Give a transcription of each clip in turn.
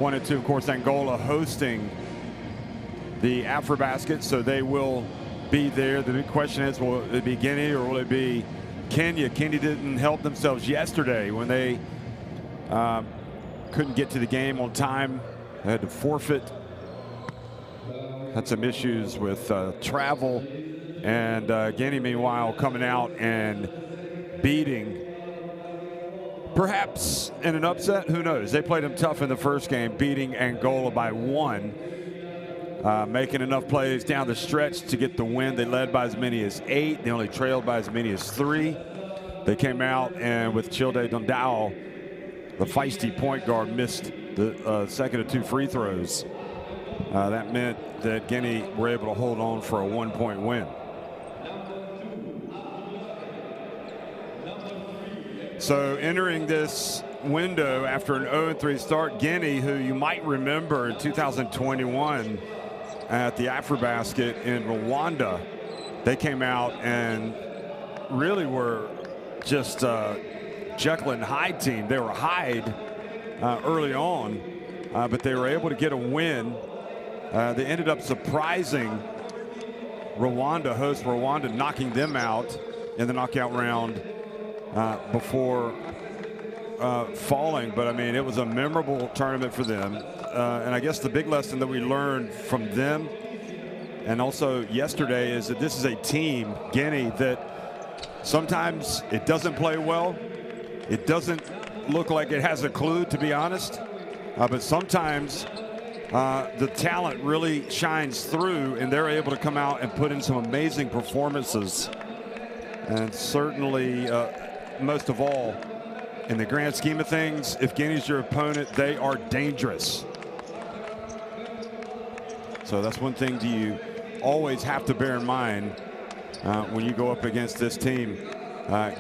Wanted to, of course, Angola hosting the AfroBasket, so they will be there. The big question is, will it be Guinea or will it be Kenya? Kenya didn't help themselves yesterday when they couldn't get to the game on time. They had to forfeit. Had some issues with travel. And Guinea, meanwhile, coming out and beating, perhaps in an upset, who knows? They played them tough in the first game, beating Angola by 1. Making enough plays down the stretch to get the win. They led by as many as 8. They only trailed by as many as 3. They came out and with Childe Dondao, the feisty point guard, missed the second of 2 free throws. That meant that Guinea were able to hold on for a 1-point win. So entering this window after an 0-3 start, Guinea, who you might remember in 2021 at the AfroBasket in Rwanda, they came out and really were just Jekyll and Hyde team. They were Hyde early on, but they were able to get a win. They ended up surprising Rwanda, host Rwanda, knocking them out in the knockout round before falling. But I mean, it was a memorable tournament for them. And I guess the big lesson that we learned from them and also yesterday is that this is a team, Guinea, that sometimes it doesn't play well. It doesn't look like it has a clue, to be honest. But sometimes the talent really shines through, and they're able to come out and put in some amazing performances. And certainly, most of all, in the grand scheme of things, if Guinea's your opponent, they are dangerous. So that's one thing you always have to bear in mind when you go up against this team,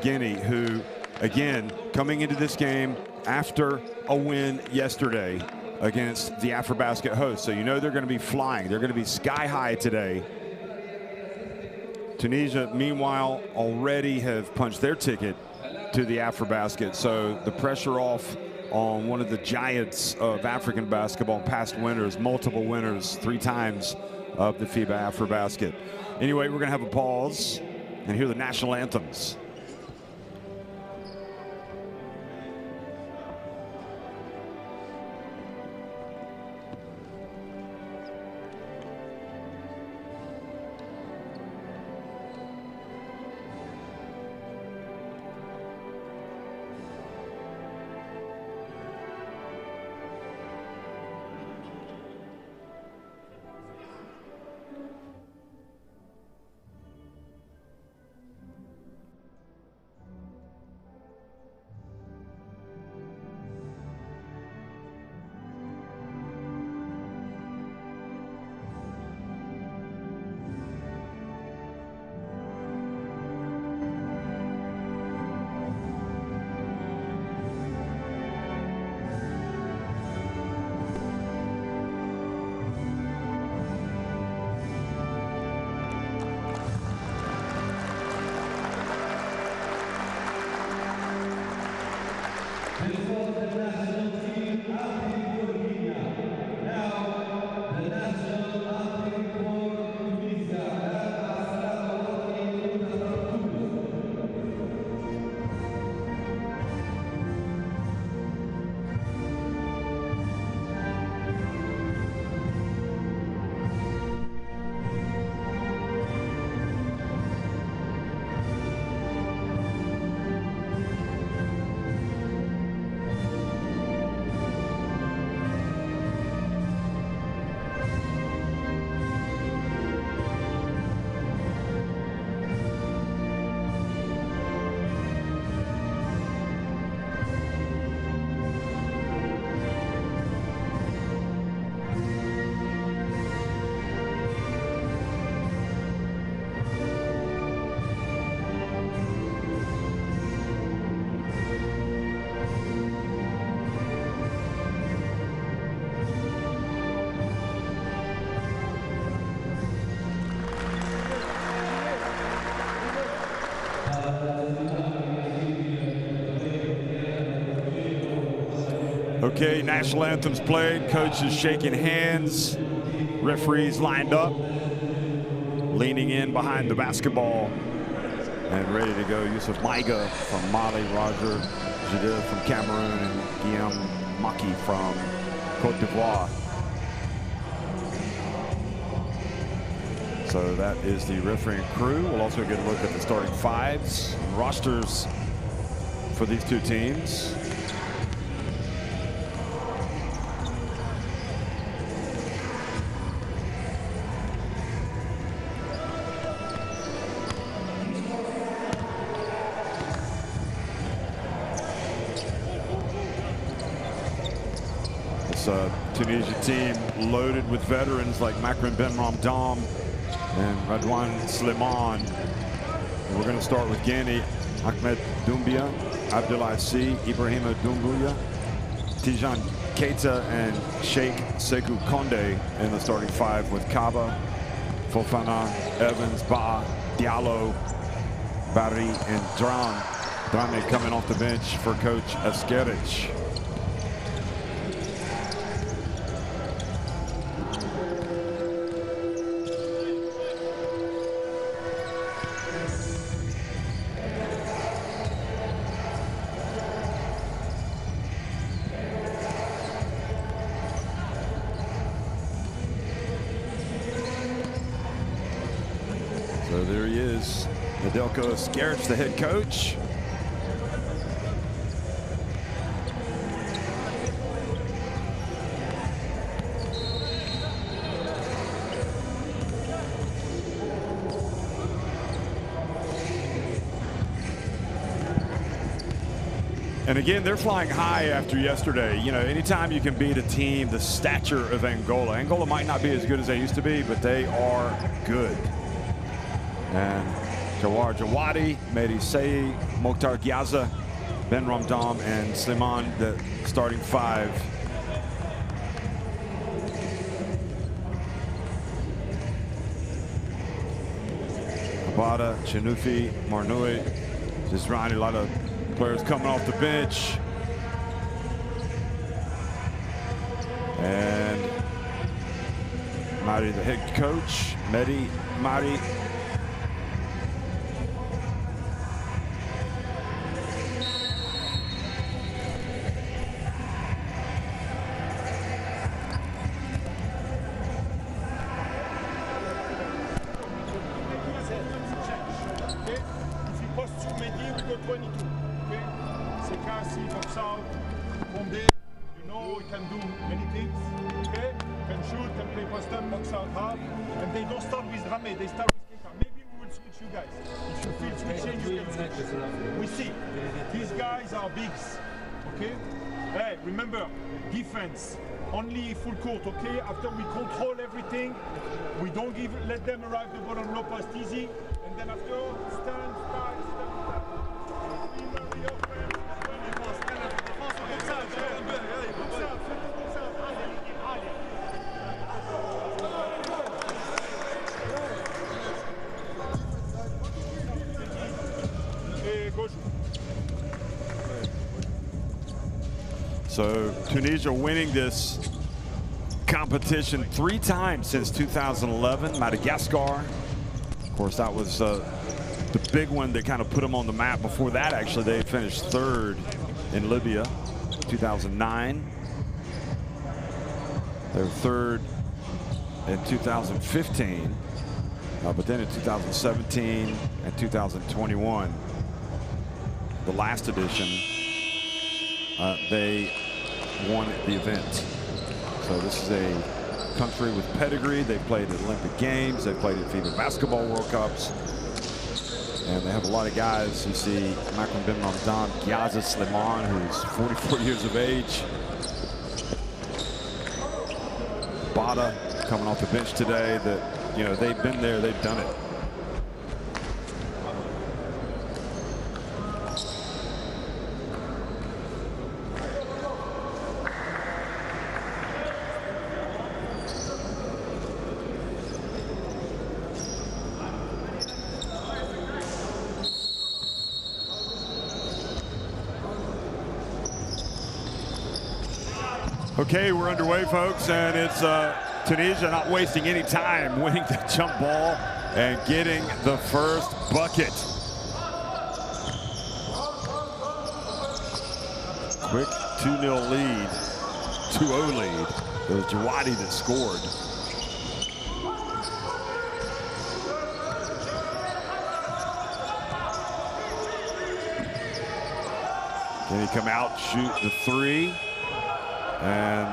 Guinea, who, again, coming into this game after a win yesterday against the AfroBasket host. So you know they're going to be flying. They're going to be sky high today. Tunisia, meanwhile, already have punched their ticket to the AfroBasket. So the pressure off on one of the giants of African basketball, past winners, multiple winners, 3 times of the FIBA AfroBasket. Anyway, we're going to have a pause and hear the national anthems. Okay, national anthems played, coaches shaking hands, referees lined up, leaning in behind the basketball and ready to go. Yusuf Maiga from Mali, Roger Jadil from Cameroon, and Guillaume Maki from Cote d'Ivoire. So that is the refereeing crew. We'll also get a look at the starting fives and rosters for these two teams. Tunisia team loaded with veterans like Makram Ben Ramdam and Radwan Slimane. We're going to start with Guinea. Ahmed Doumbia, Abdoulaye Sy, Ibrahima Doumbouya, Tijan Keita, and Sheikh Sekou Konde in the starting five, with Kaba, Fofana, Evans, Ba, Diallo, Barry, and Drame coming off the bench for Coach Askerich. So there he is, Nedeljko Askerich, the head coach. And again, they're flying high after yesterday. You know, anytime you can beat a team the stature of Angola. Angola might not be as good as they used to be, but they are good. And Jawar Jawadi, Mehdi Sey, Mokhtar Gyaza, Ben Ramdam, and Slimane, the starting five. Abada, Chanufi, Marnoui, Zizrani, a lot of players coming off the bench. And Mari, the head coach, Mehdi Mari. Only full court, okay? After we control everything, we don't let them arrive the ball on low post easy, and then after stand. So Tunisia winning this competition 3 times since 2011. Madagascar, of course, that was the big one that kind of put them on the map. Before that, actually, they finished 3rd in Libya, 2009. They were 3rd in 2015, but then in 2017 and 2021, the last edition, they won the event. So this is a country with pedigree. They've played at Olympic Games. They've played at FIBA Basketball World Cups. And they have a lot of guys. You see Makram Ben Ramdam, Gyaza Slimane, who's 44 years of age. Bada coming off the bench today. That, you know, they've been there, they've done it. Okay, we're underway, folks, and it's Tunisia not wasting any time, winning the jump ball and getting the first bucket. Quick 2-0 lead, 2-0 lead. It was Jawadi that scored. Then he come out, shoot the three. And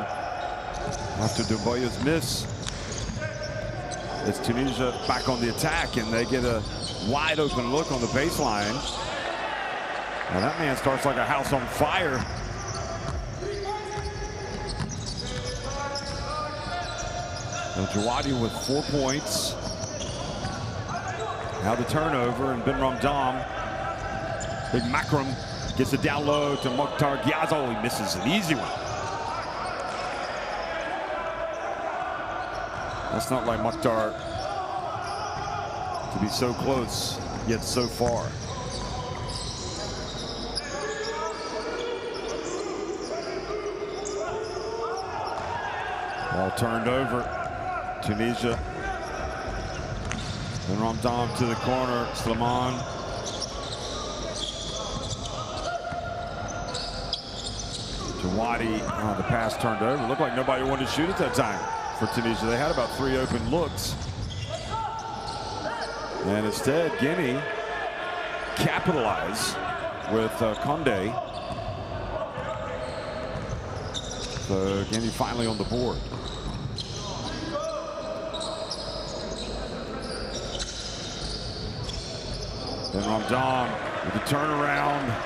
after Doumbouya's miss, it's Tunisia back on the attack, and they get a wide open look on the baseline. And that man starts like a house on fire. Jawadi with 4 points. Now the turnover, and Ben Ramdam, big Makram, gets it down low to Mokhtar Ghiazo. He misses an easy one. That's not like Mokhtar to be so close, yet so far. Ball turned over. Tunisia. And Ramdam to the corner. Slimane. Jawadi, the pass turned over. Looked like nobody wanted to shoot at that time for Tunisia. They had about 3 open looks. And instead, Guinea capitalize with Condé. So Guinea finally on the board. Then Ramdam with the turnaround.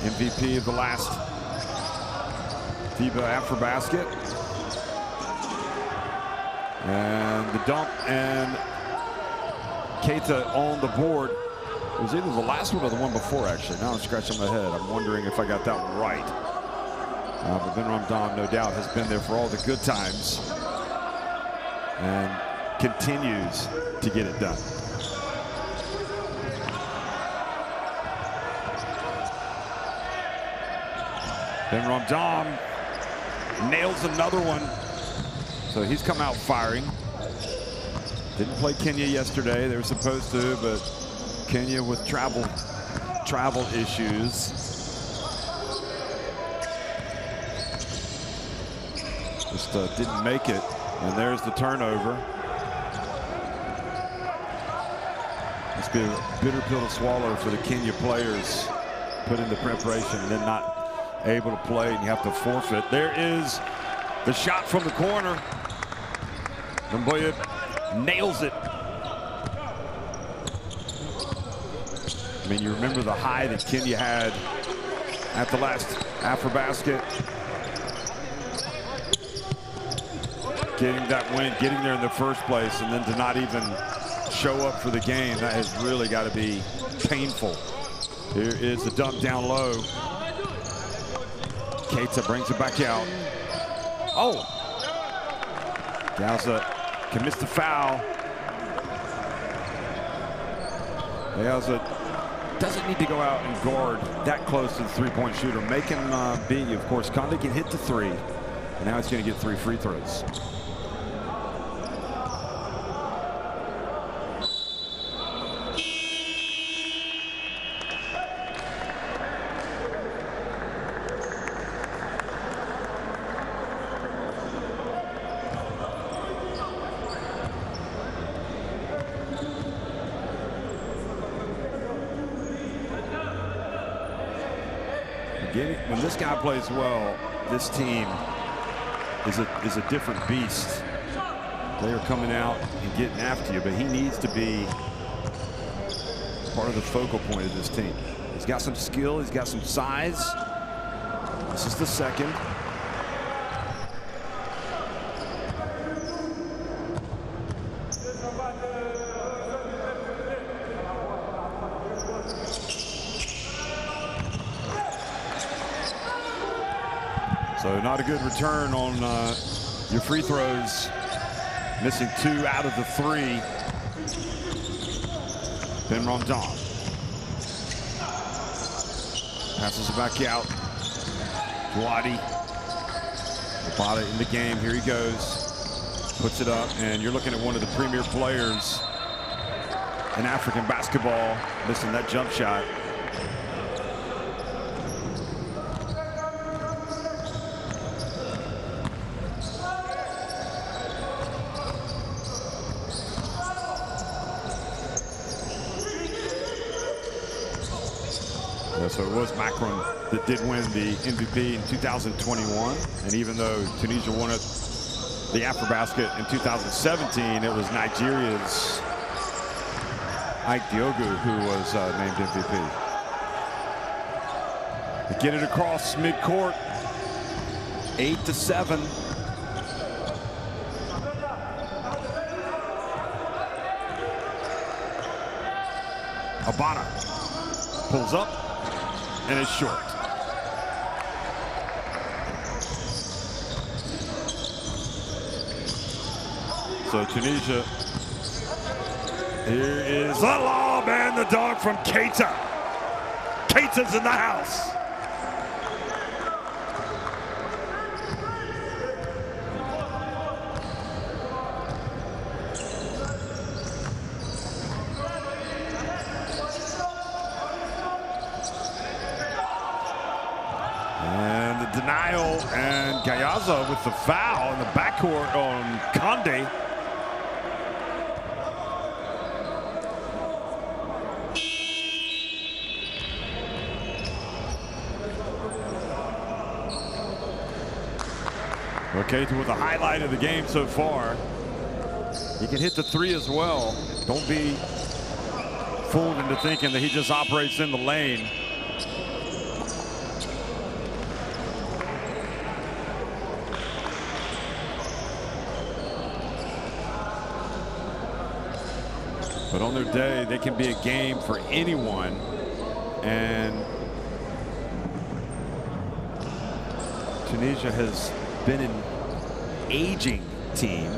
MVP of the last FIBA AfroBasket. And the dump, and Keita on the board. It was either the last one or the one before, actually. Now I'm scratching my head. I'm wondering if I got that one right. But Ben Ramdam, no doubt, has been there for all the good times and continues to get it done. Ben Ramdam nails another one. So he's come out firing. Didn't play Kenya yesterday. They were supposed to, but Kenya with travel issues. Just didn't make it. And there's the turnover. It's been a bitter pill to swallow for the Kenya players. Put in the preparation and then not able to play, and you have to forfeit. There is the shot from the corner. Doumbouya nails it. I mean, you remember the high that Kenya had at the last AfroBasket. Getting that win, getting there in the first place, and then to not even show up for the game, that has really got to be painful. Here is the dump down low. Keita brings it back out. Oh! Ghiazo can miss the foul. Ghiazo doesn't need to go out and guard that close to the three-point shooter. Make him be. Of course, Condé can hit the three. And now he's going to get 3 free throws. When this guy plays well, this team is a different beast. They are coming out and getting after you, but he needs to be part of the focal point of this team. He's got some skill, he's got some size. This is the second. So not a good return on your free throws. Missing 2 out of the 3. Ben Ramdam passes it back out. Dwadi. Abada in the game. Here he goes. Puts it up, and you're looking at one of the premier players in African basketball missing that jump shot. So it was Macron that did win the MVP in 2021. And even though Tunisia won it, the AfroBasket in 2017, it was Nigeria's Ike Diogu who was named MVP. They get it across midcourt, 8-7. Abada pulls up and is short. So Tunisia, here is the lob and the dunk from Keita. Keita's in the house. And the denial, and Gayaza with the foul in the backcourt on Conde. Okay, with the highlight of the game so far. He can hit the three as well. Don't be fooled into thinking that he just operates in the lane. But on their day, they can be a game for anyone. And Tunisia has been an aging team.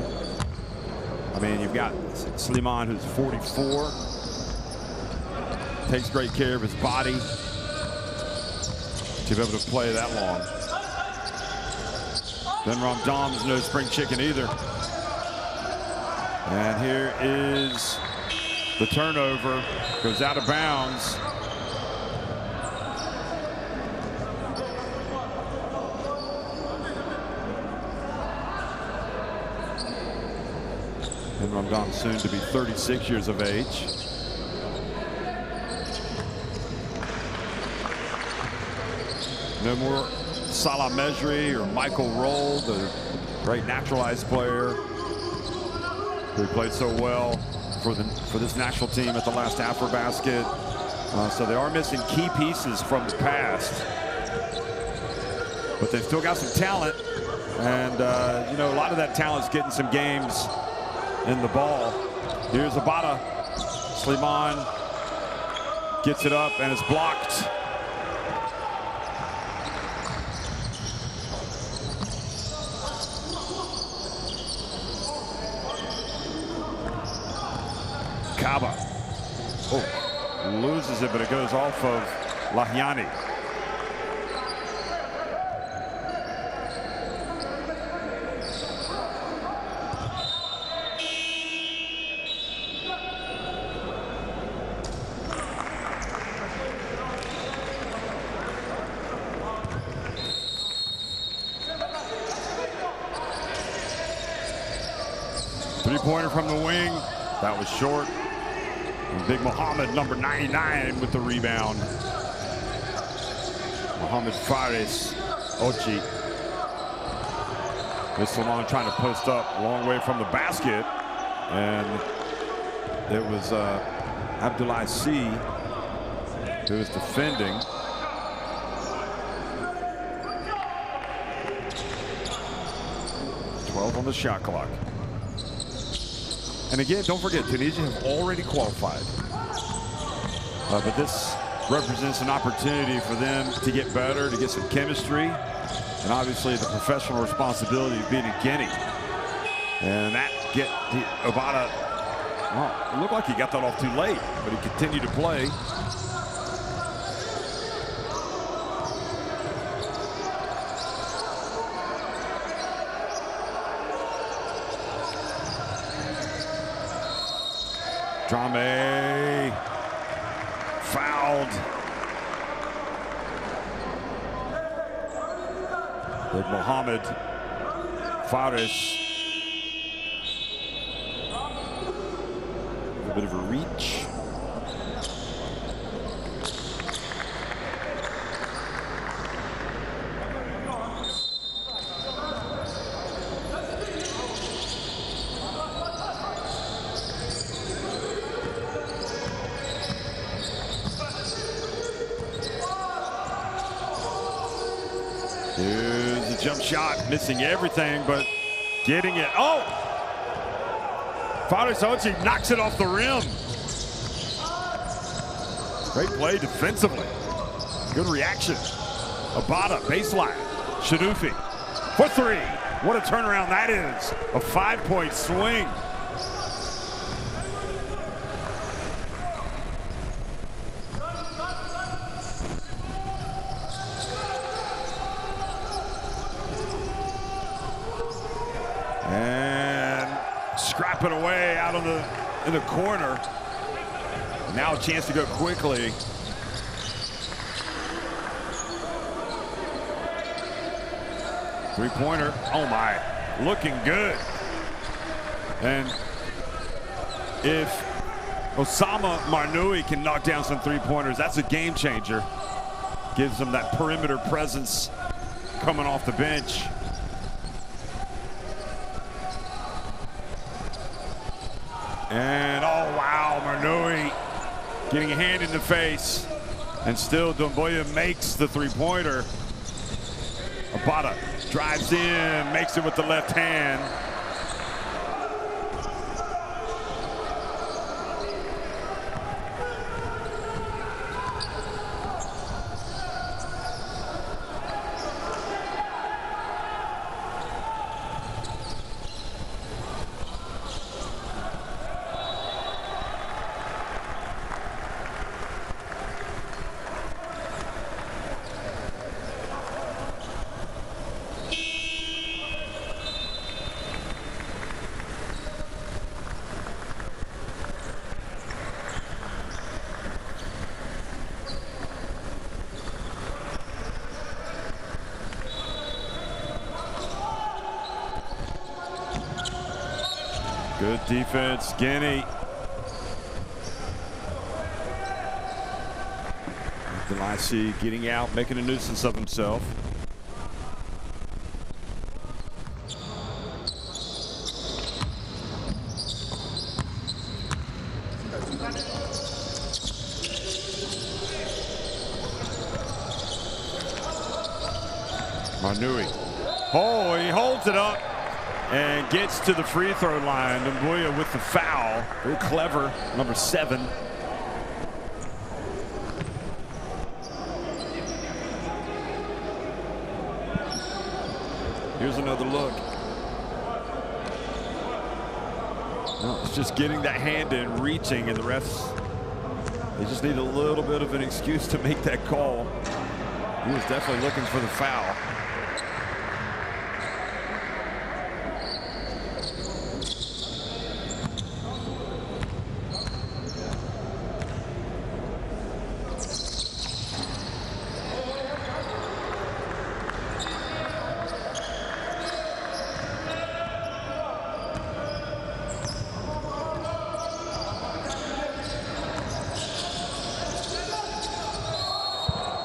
I mean, you've got Slimane, who's 44, takes great care of his body to be able to play that long. Ben Ramdam is no spring chicken either. And here is the turnover, goes out of bounds. And Ramdam soon to be 36 years of age. No more Salah Mejri or Michael Roll, the great naturalized player who played so well for this national team at the last AfroBasket. So they are missing key pieces from the past, but they've still got some talent, and you know, a lot of that talent's getting some games in the ball. Here's Abada. Slimane gets it up and it's blocked. Kaba. Oh, loses it, but it goes off of Lahiani. Three-pointer from the wing. That was short. And Big Mohammed, number 99, with the rebound. Mohammed Fares Ochi. Slimane trying to post up a long way from the basket. And it was Abdoulaye C who was defending. On the shot clock. And again, don't forget, Tunisia have already qualified. But this represents an opportunity for them to get better, to get some chemistry, and obviously the professional responsibility of beating Guinea. And that Abada, well, it looked like he got that off too late, but he continued to play. Drame fouled. With Mohamed Fares. A bit of a reach. Here's the jump shot, missing everything, but getting it. Oh! Fares Ochi knocks it off the rim. Great play defensively. Good reaction. Abada, baseline. Shanufi for three. What a turnaround that is. A 5-point swing. And scrap it away out in the corner. Now a chance to go quickly. Three-pointer, oh my, looking good. And if Osama Marnoui can knock down some three-pointers, that's a game changer. Gives them that perimeter presence coming off the bench. And oh wow, Marnoui getting a hand in the face. And still Doumbouya makes the three-pointer. Abada drives in, makes it with the left hand. Good defense, Guinea. Delasi getting out, making a nuisance of himself. Marnoui. Oh, he holds it up and gets to the free throw line. Doumbouya with the foul. Very clever, number 7. Here's another look. No, it's just getting that hand in, reaching, and the refs, they just need a little bit of an excuse to make that call. He was definitely looking for the foul.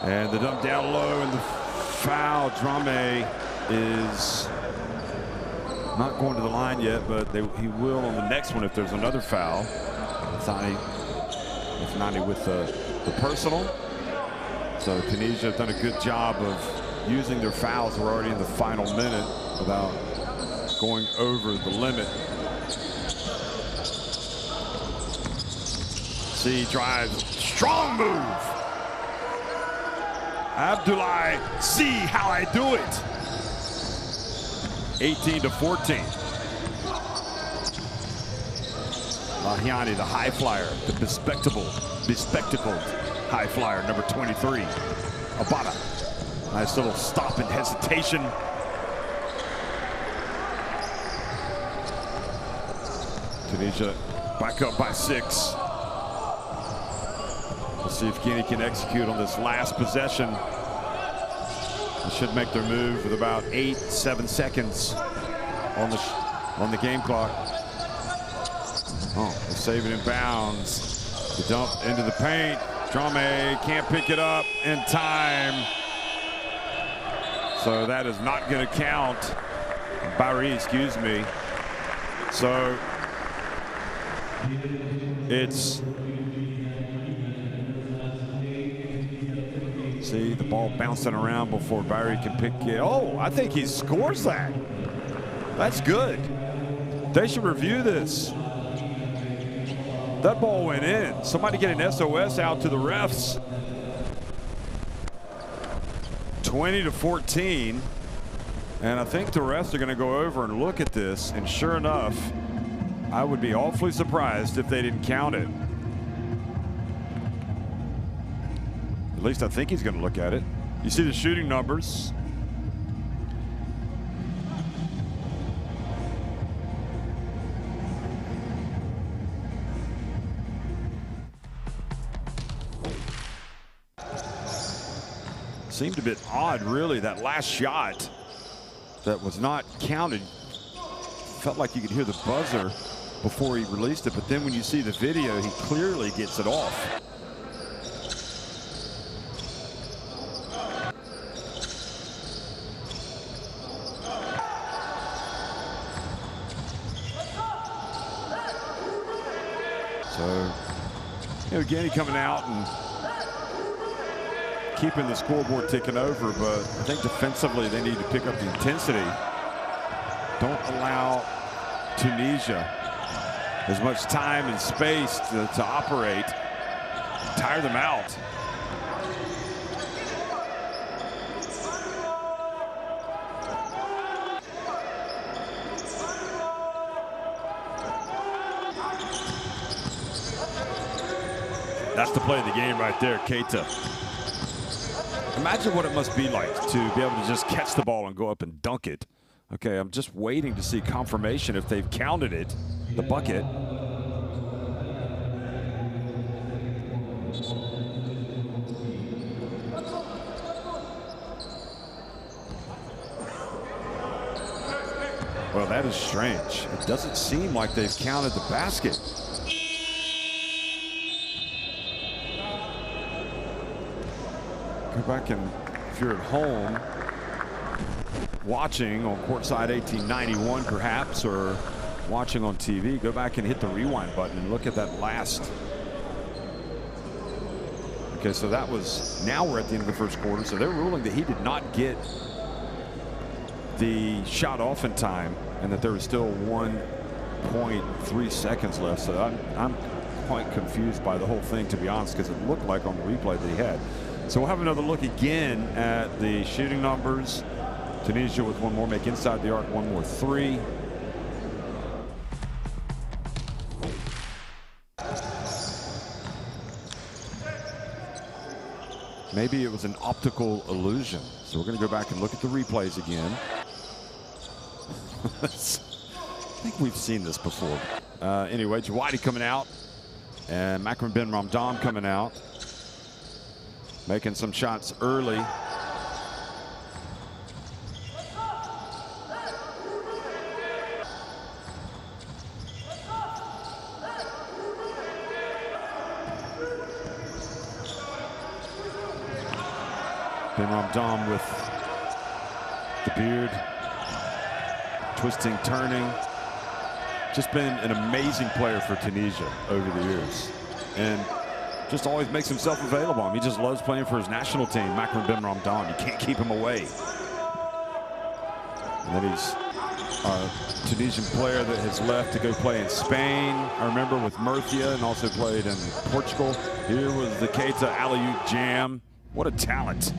And the dump down low and the foul. Drame is not going to the line yet, but he will on the next one if there's another foul. Nani with the personal. So Tunisia have done a good job of using their fouls. We're already in the final minute without going over the limit. C drives, strong move. Abdoulaye, see how I do it. 18-14. Lahiani, the high flyer, the bespectacled high flyer, number 23. Abada, nice little stop and hesitation. Tunisia Back up by 6. We'll see if Guinea can execute on this last possession. They should make their move with about 7 seconds on the game clock. Oh, they're saving in bounds. The dump into the paint. Drame can't pick it up in time. So that is not going to count. Barry, excuse me. So it's, see the ball bouncing around before Barry can pick it. Oh, I think he scores that. That's good. They should review this. That ball went in. Somebody get an SOS out to the refs. 20-14. And I think the refs are going to go over and look at this. And sure enough, I would be awfully surprised if they didn't count it. At least I think he's going to look at it. You see the shooting numbers. Seemed a bit odd, really, that last shot that was not counted. Felt like you could hear the buzzer before he released it, but then when you see the video, he clearly gets it off. So, you know, Guinea coming out and keeping the scoreboard ticking over, but I think defensively they need to pick up the intensity. Don't allow Tunisia as much time and space to operate. Tire them out. That's the play of the game right there, Keita. Imagine what it must be like to be able to just catch the ball and go up and dunk it. Okay, I'm just waiting to see confirmation if they've counted it, the bucket. Well, that is strange. It doesn't seem like they've counted the basket. Go back and, if you're at home watching on courtside 1891 perhaps, or watching on TV, go back and hit the rewind button and look at that last. Okay, so that was, now we're at the end of the first quarter, so they're ruling that he did not get the shot off in time and that there was still 1.3 seconds left. So I'm quite confused by the whole thing, to be honest, because it looked like on the replay that he had. So we'll have another look again at the shooting numbers. Tunisia with one more make inside the arc, one more three. Maybe it was an optical illusion. So we're going to go back and look at the replays again. I think we've seen this before. Anyway, Jawadi coming out and Makram Ben Ramdam coming out, making some shots early. Ben Ramdam with the beard, twisting, turning. Just been an amazing player for Tunisia over the years, and just always makes himself available. I mean, he just loves playing for his national team, Makram Ben Ramdam. You can't keep him away. And then he's a Tunisian player that has left to go play in Spain. I remember with Murcia, and also played in Portugal. Here was the Keita alley-oop jam. What a talent.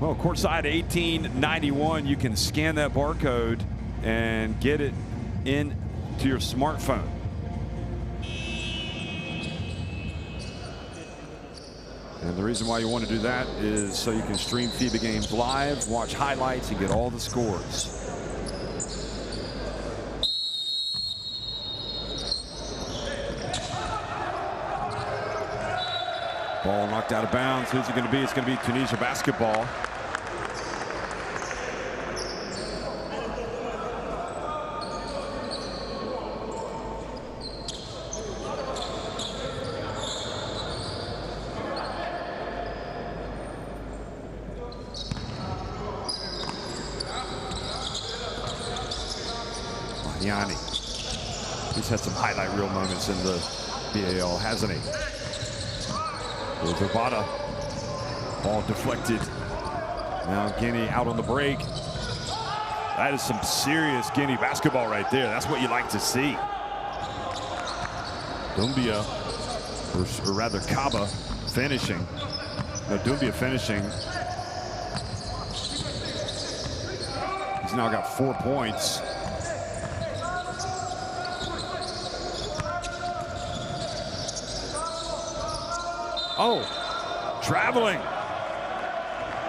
Well, courtside 1891, you can scan that barcode and get it into your smartphone. And the reason why you want to do that is so you can stream FIBA games live, watch highlights, and get all the scores. Ball knocked out of bounds. Who's it going to be? It's going to be Tunisia basketball. Yanni. He's had some highlight reel moments in the BAL, hasn't he? There's Obata. Ball deflected. Now Guinea out on the break. That is some serious Guinea basketball right there. That's what you like to see. Doumbia, or rather Kaba, finishing. No, Doumbia finishing. He's now got 4 points. Oh, traveling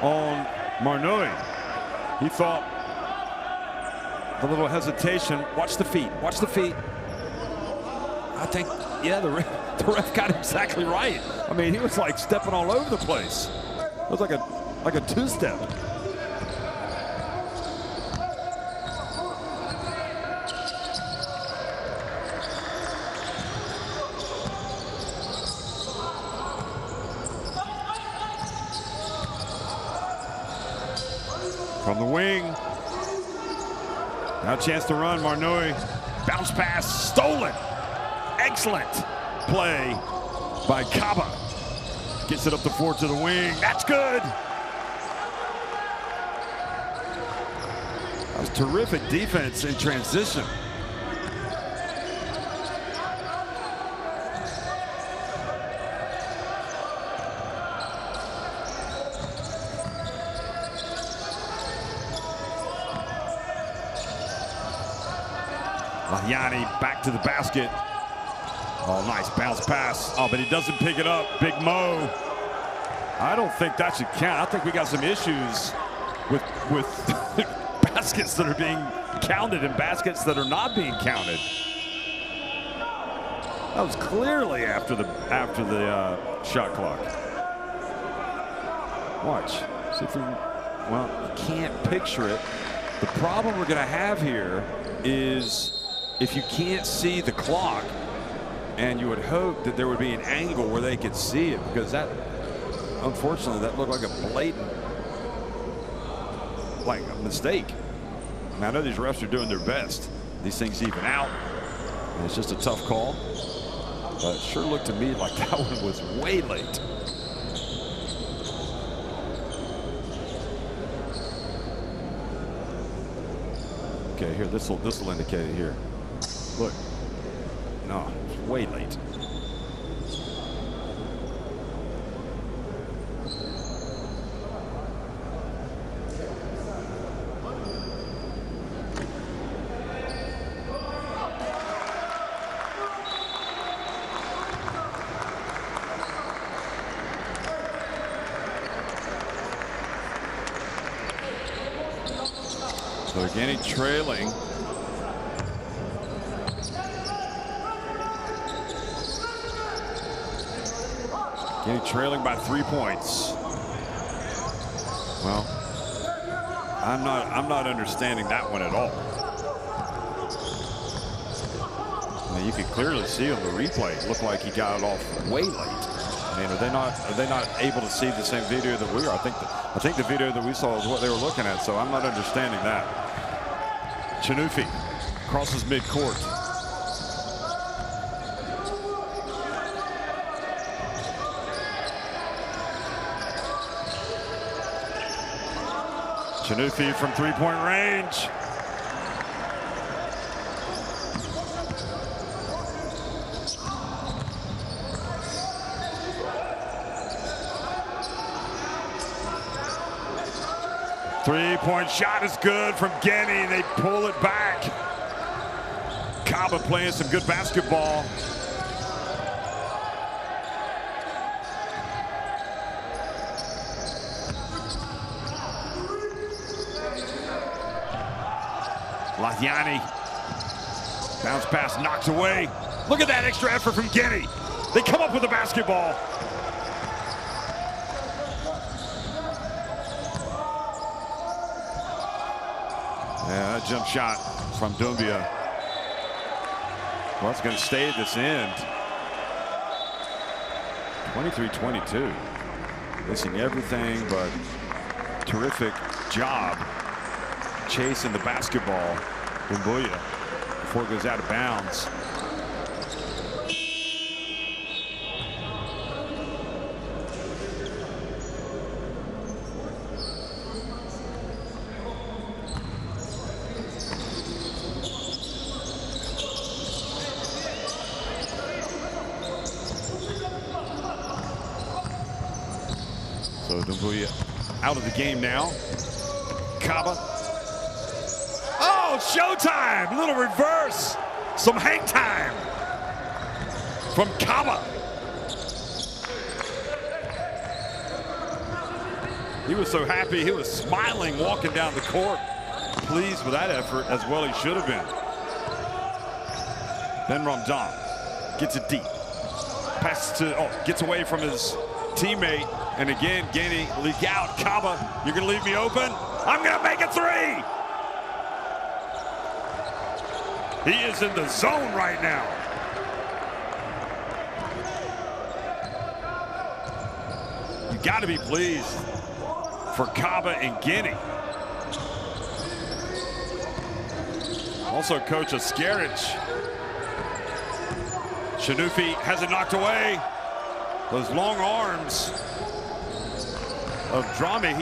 on Marnoui. He thought a little hesitation. Watch the feet. Watch the feet. I think, yeah, the ref got exactly right. I mean, he was like stepping all over the place. It was like a two-step. From the wing. Now a chance to run. Marnoui. Bounce pass. Stolen. Excellent play by Kaba. Gets it up the floor to the wing. That's good. That was terrific defense in transition. Yanni back to the basket. Oh, nice bounce pass. Oh, but he doesn't pick it up. Big Mo. I don't think that should count. I think we got some issues with baskets that are being counted and baskets that are not being counted. That was clearly after the shot clock. Watch. See if we, well, you can't picture it. The problem we're going to have here is if you can't see the clock, and you would hope that there would be an angle where they could see it, because that, unfortunately, that looked like a blatant, like a mistake. And I know these refs are doing their best. These things even out, and it's just a tough call. But it sure looked to me like that one was way late. Okay, here, this will indicate it here. Look, no, it's way late. So Guinea trailing. Guinea trailing by 3 points. Well, I'm not understanding that one at all. I mean, you can clearly see on the replay, it looked like he got it off way late. I mean, are they not able to see the same video that we are? I think the video that we saw is what they were looking at, so I'm not understanding that. Chanufi crosses midcourt. Chanufi from three-point range. Three-point shot is good from Guinea. They pull it back. Kaba playing some good basketball. Lathiani. Bounce pass knocked away. Look at that extra effort from Guinea. They come up with the basketball. Yeah, that jump shot from Doumbia. Well, it's going to stay at this end. 23-22. Missing everything, but terrific job chasing the basketball. Doumbia before it goes out of bounds. So Doumbia out of the game now. Kaba. Oh, showtime! Little reverse. Some hang time from Kaba. He was so happy. He was smiling walking down the court. Pleased with that effort, as well he should have been. Ben Ramdan gets it deep. Passes to, gets away from his teammate. And again, Guinea leak out. Kaba, you're going to leave me open? I'm going to make a three. He is in the zone right now. You got to be pleased for Kaba and Guinea. Also, Coach Askerich. Shanufi has it knocked away. Those long arms of Drame,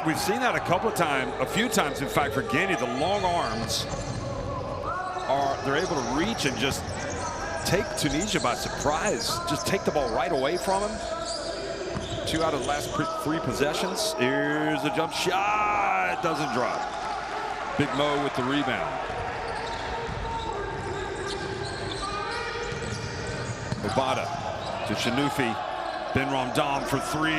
we've seen that a few times, in fact, for Guinea. The long arms they're able to reach and just take Tunisia by surprise. Just take the ball right away from him. 2 out of the last 3 possessions. Here's the jump shot. Doesn't drop. Big Mo with the rebound. Obata to Shanufi. Ben Ramdan for 3.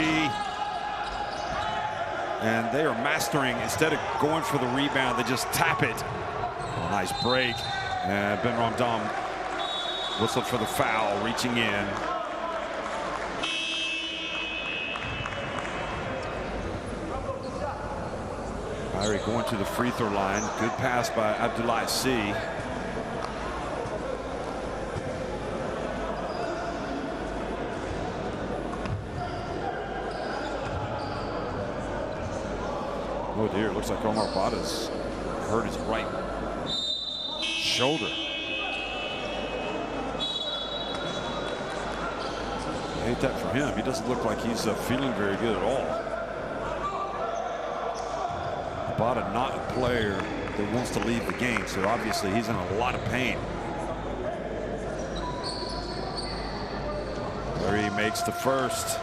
And they are mastering, instead of going for the rebound, they just tap it. Oh, nice break. And Ben Ramdan whistled for the foul, reaching in. Byrie going to the free throw line. Good pass by Abdoulaye C. Oh dear, looks like Omar Bada's hurt his right shoulder. I hate that for him. He doesn't look like he's feeling very good at all. Bada not a player that wants to leave the game, so obviously he's in a lot of pain. There he makes the first.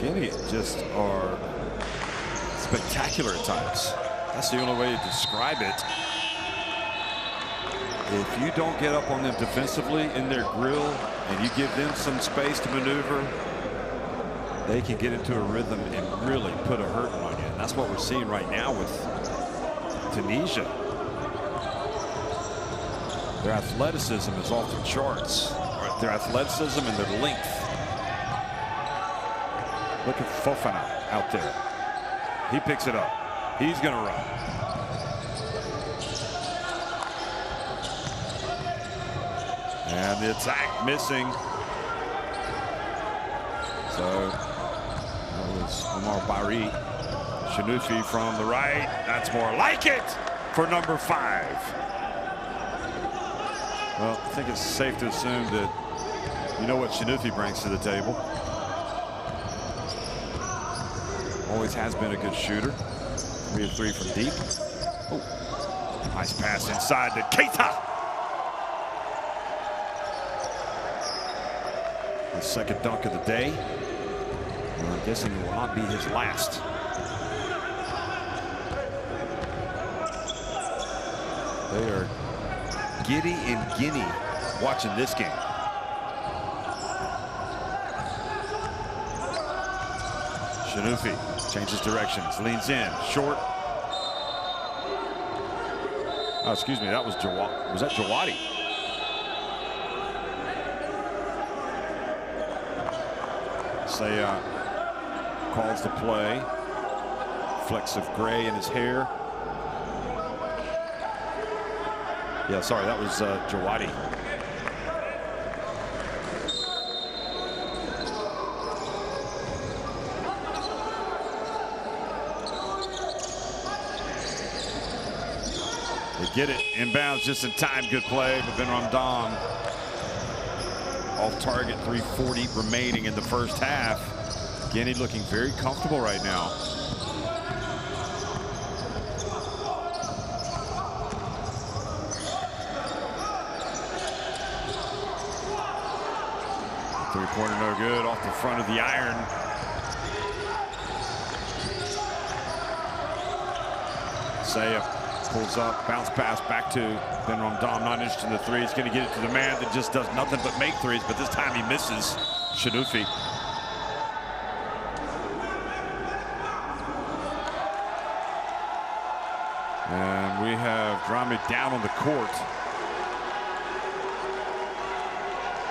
Guinea just are spectacular at times. That's the only way to describe it. If you don't get up on them defensively in their grill and you give them some space to maneuver, they can get into a rhythm and really put a hurting on you. And that's what we're seeing right now with Tunisia. Their athleticism is off the charts. Their athleticism and their length. Look at Fofana out there. He picks it up. He's going to run. And the attack missing. So that was Omar Byrie. Shanufi from the right. That's more like it for number 5. Well, I think it's safe to assume that you know what Shanufi brings to the table. Always has been a good shooter. 3 of 3 from deep. Oh, nice pass inside to Keita. The second dunk of the day. And I'm guessing it will not be his last. They are giddy and Guinea watching this game. Shanufi changes directions, leans in, short. Oh, excuse me, that was Jawadi. Was that Jawadi? Say calls the play. Flecks of gray in his hair. Yeah, sorry, that was Jawadi. They get it inbounds just in time. Good play, but Ben Ramdam off target. 3:40 remaining in the first half. Guinea looking very comfortable right now. Three-pointer no good, off the front of the iron. Say pulls up, bounce pass back to Ben Ramdam, not interested in the three. He's going to get it to the man that just does nothing but make threes, but this time he misses. Shadoufi. And we have Drame down on the court.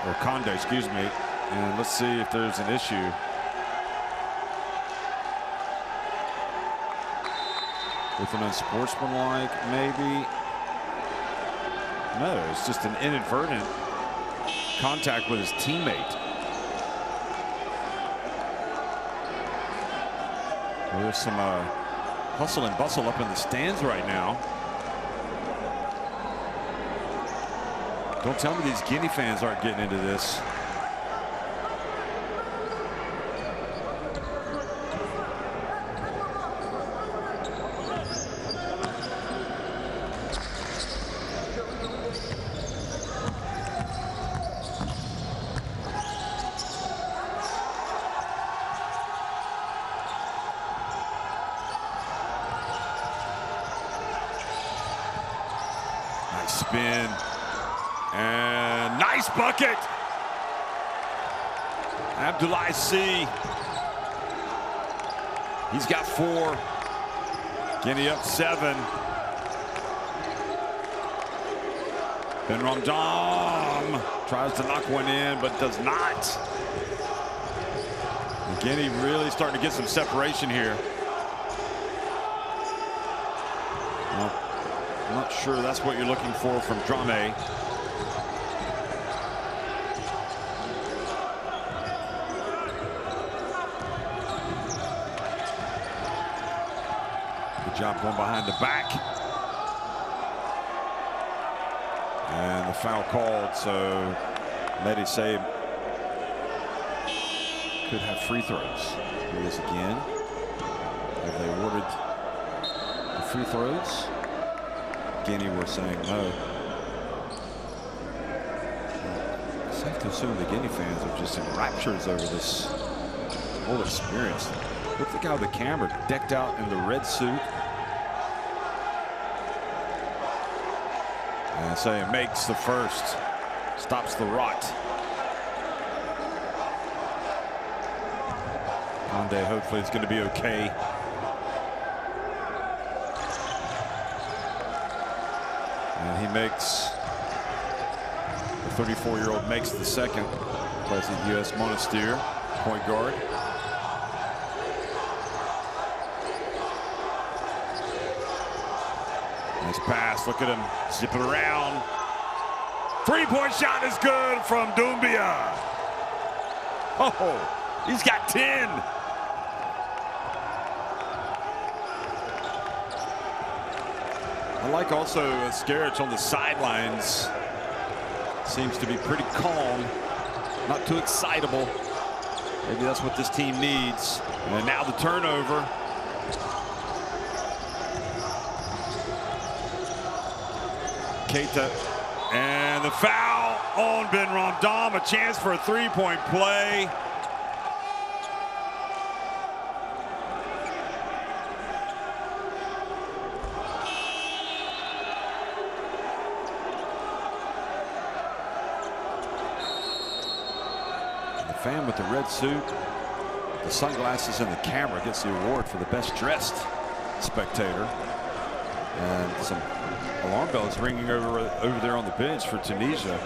Or Conde, excuse me. And let's see if there's an issue. With an unsportsmanlike, maybe. No, it's just an inadvertent contact with his teammate. There's some hustle and bustle up in the stands right now. Don't tell me these Guinea fans aren't getting into this. Nice spin. And nice bucket. Abdoulaye C. He's got 4. Guinea up 7. Ben Ramdam tries to knock one in, but does not. And Guinea really starting to get some separation here. Well, I'm not sure that's what you're looking for from Drame. Good job going behind the back. And the foul called, so Mehdi Say could have free throws. Here he is again. Have they awarded the free throws? Guinea were saying no. Well, it's safe to assume the Guinea fans are just in raptures over this whole experience. Look at the guy with the camera decked out in the red suit. And Say makes the first, stops the rot. Conde hopefully it's going to be okay. And he makes, the 34-year-old makes the second. Plays at U.S. Monastir, point guard. Nice pass, look at him zipping around. Three-point shot is good from Doumbia. Oh, he's got 10. I like also Skerich on the sidelines. Seems to be pretty calm, not too excitable. Maybe that's what this team needs. And now the turnover. Keita, and the foul on Ben Ramdam. A chance for a three-point play. The fan with the red suit, the sunglasses, and the camera gets the award for the best dressed spectator. And some alarm bells ringing over there on the bench for Tunisia.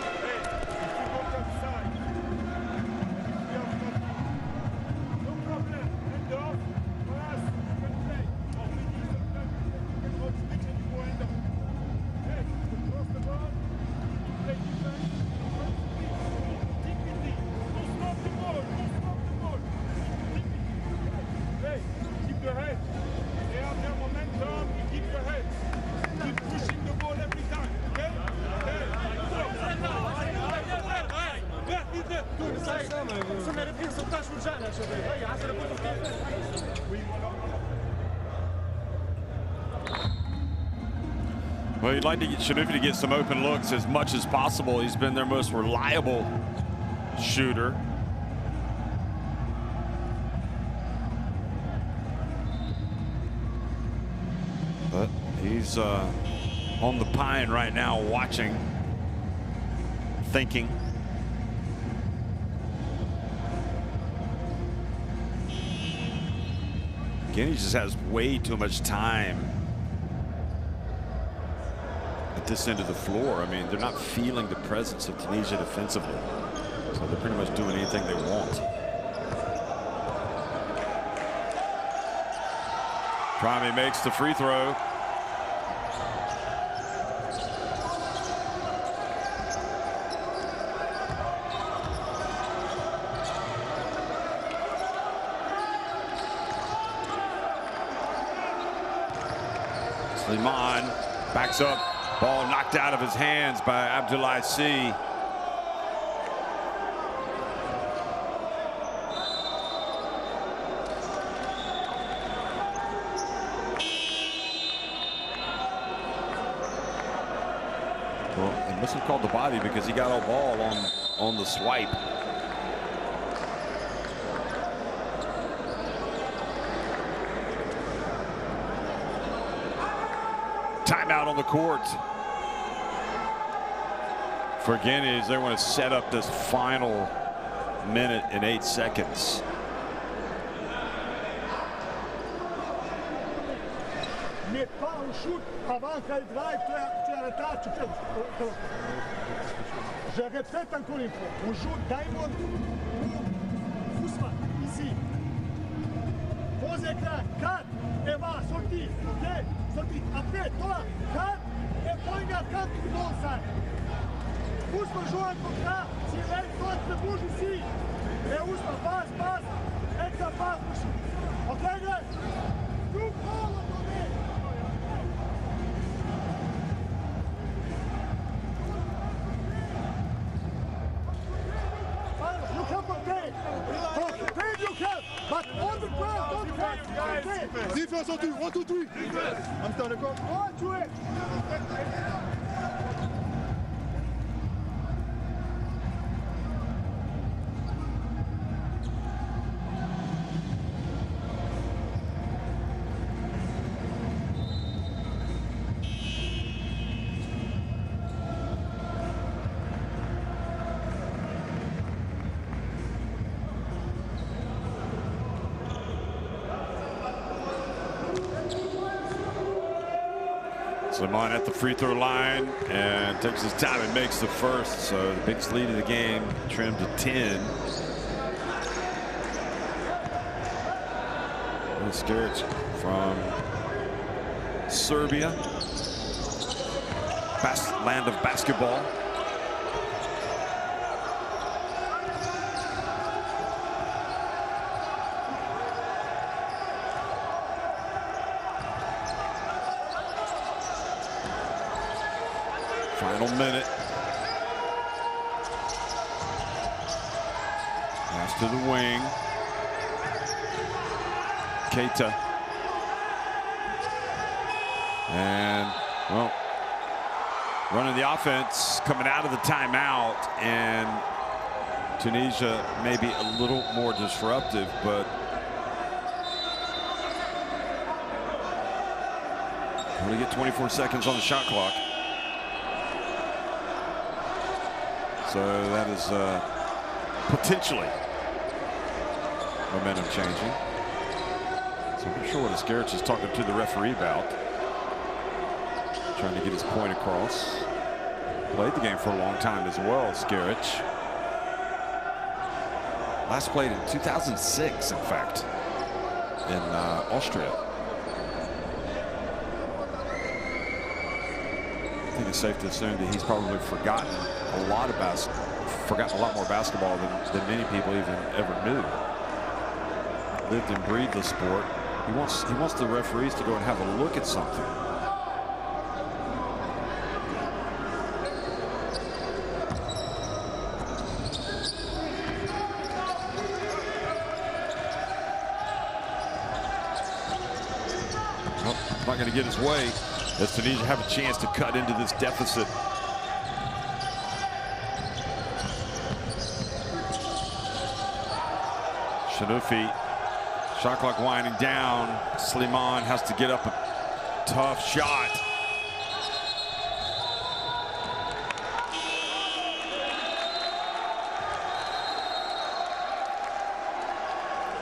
Well, you'd like to get Shanufi to get some open looks as much as possible. He's been their most reliable shooter. But he's on the pine right now, watching, thinking. Guinea just has way too much time at this end of the floor. I mean, they're not feeling the presence of Tunisia defensively, so they're pretty much doing anything they want. Prime makes the free throw. Slimane backs up, ball knocked out of his hands by Abdoulaye C. Well, they must have called the body because he got a ball on the swipe. Timeout on the court for Guinea as they want to set up this final minute and 8 seconds. Mais pas un shoot avant qu'elle drive, tu arrêtes, tu fais. Je répète encore une fois, on joue Diamond ou Ousmane, ici. Pose écran, 4, et va, sorti, ok? Sorti, après, toi, 4, et point à 4, tu dois ça. Ousmane joue un contrat, si elle toi, tu bouges ici. Et Ousmane passe, et ça passe le shoot. Ok, guys? Tout prends le donné. You can protect. Protect you can. But on the ground, don't protect. Defense on 2, 1, 2, 3. I'm starting to go. 1, 2, 8. Slimane at the free throw line and takes his time and makes the first. So the biggest lead of the game trimmed to 10. And Skiric from Serbia, land of basketball. Final minute. Pass to the wing. Keita. And, well, running the offense coming out of the timeout, and Tunisia maybe a little more disruptive, but only get 24 seconds on the shot clock. So that is potentially momentum changing. So I'm not sure what Skiric is talking to the referee about. Trying to get his point across. Played the game for a long time as well, Skiric. Last played in 2006, in fact, in Austria. I think it's safe to assume that he's probably forgotten a lot more basketball than many people even ever knew. Lived and breathed the sport. He wants the referees to go and have a look at something. not going to get his way as Tunisia have a chance to cut into this deficit. Shanufi, shot clock winding down. Slimane has to get up a tough shot.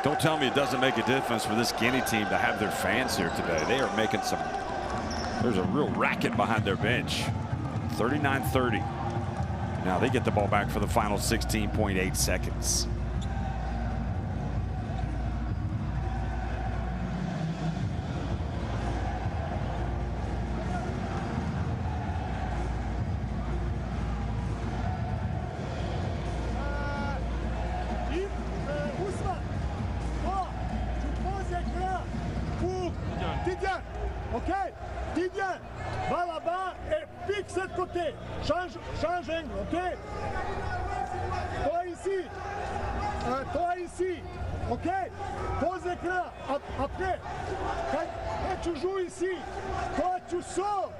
Don't tell me it doesn't make a difference for this Guinea team to have their fans here today. They are making some, there's a real racket behind their bench. 39-30. Now they get the ball back for the final 16.8 seconds. Ok, Didier, va là-bas et pique de côté. Change angle, ok? Toi ici, ok? Pose l'écran. Après, quand tu joues ici, toi tu sors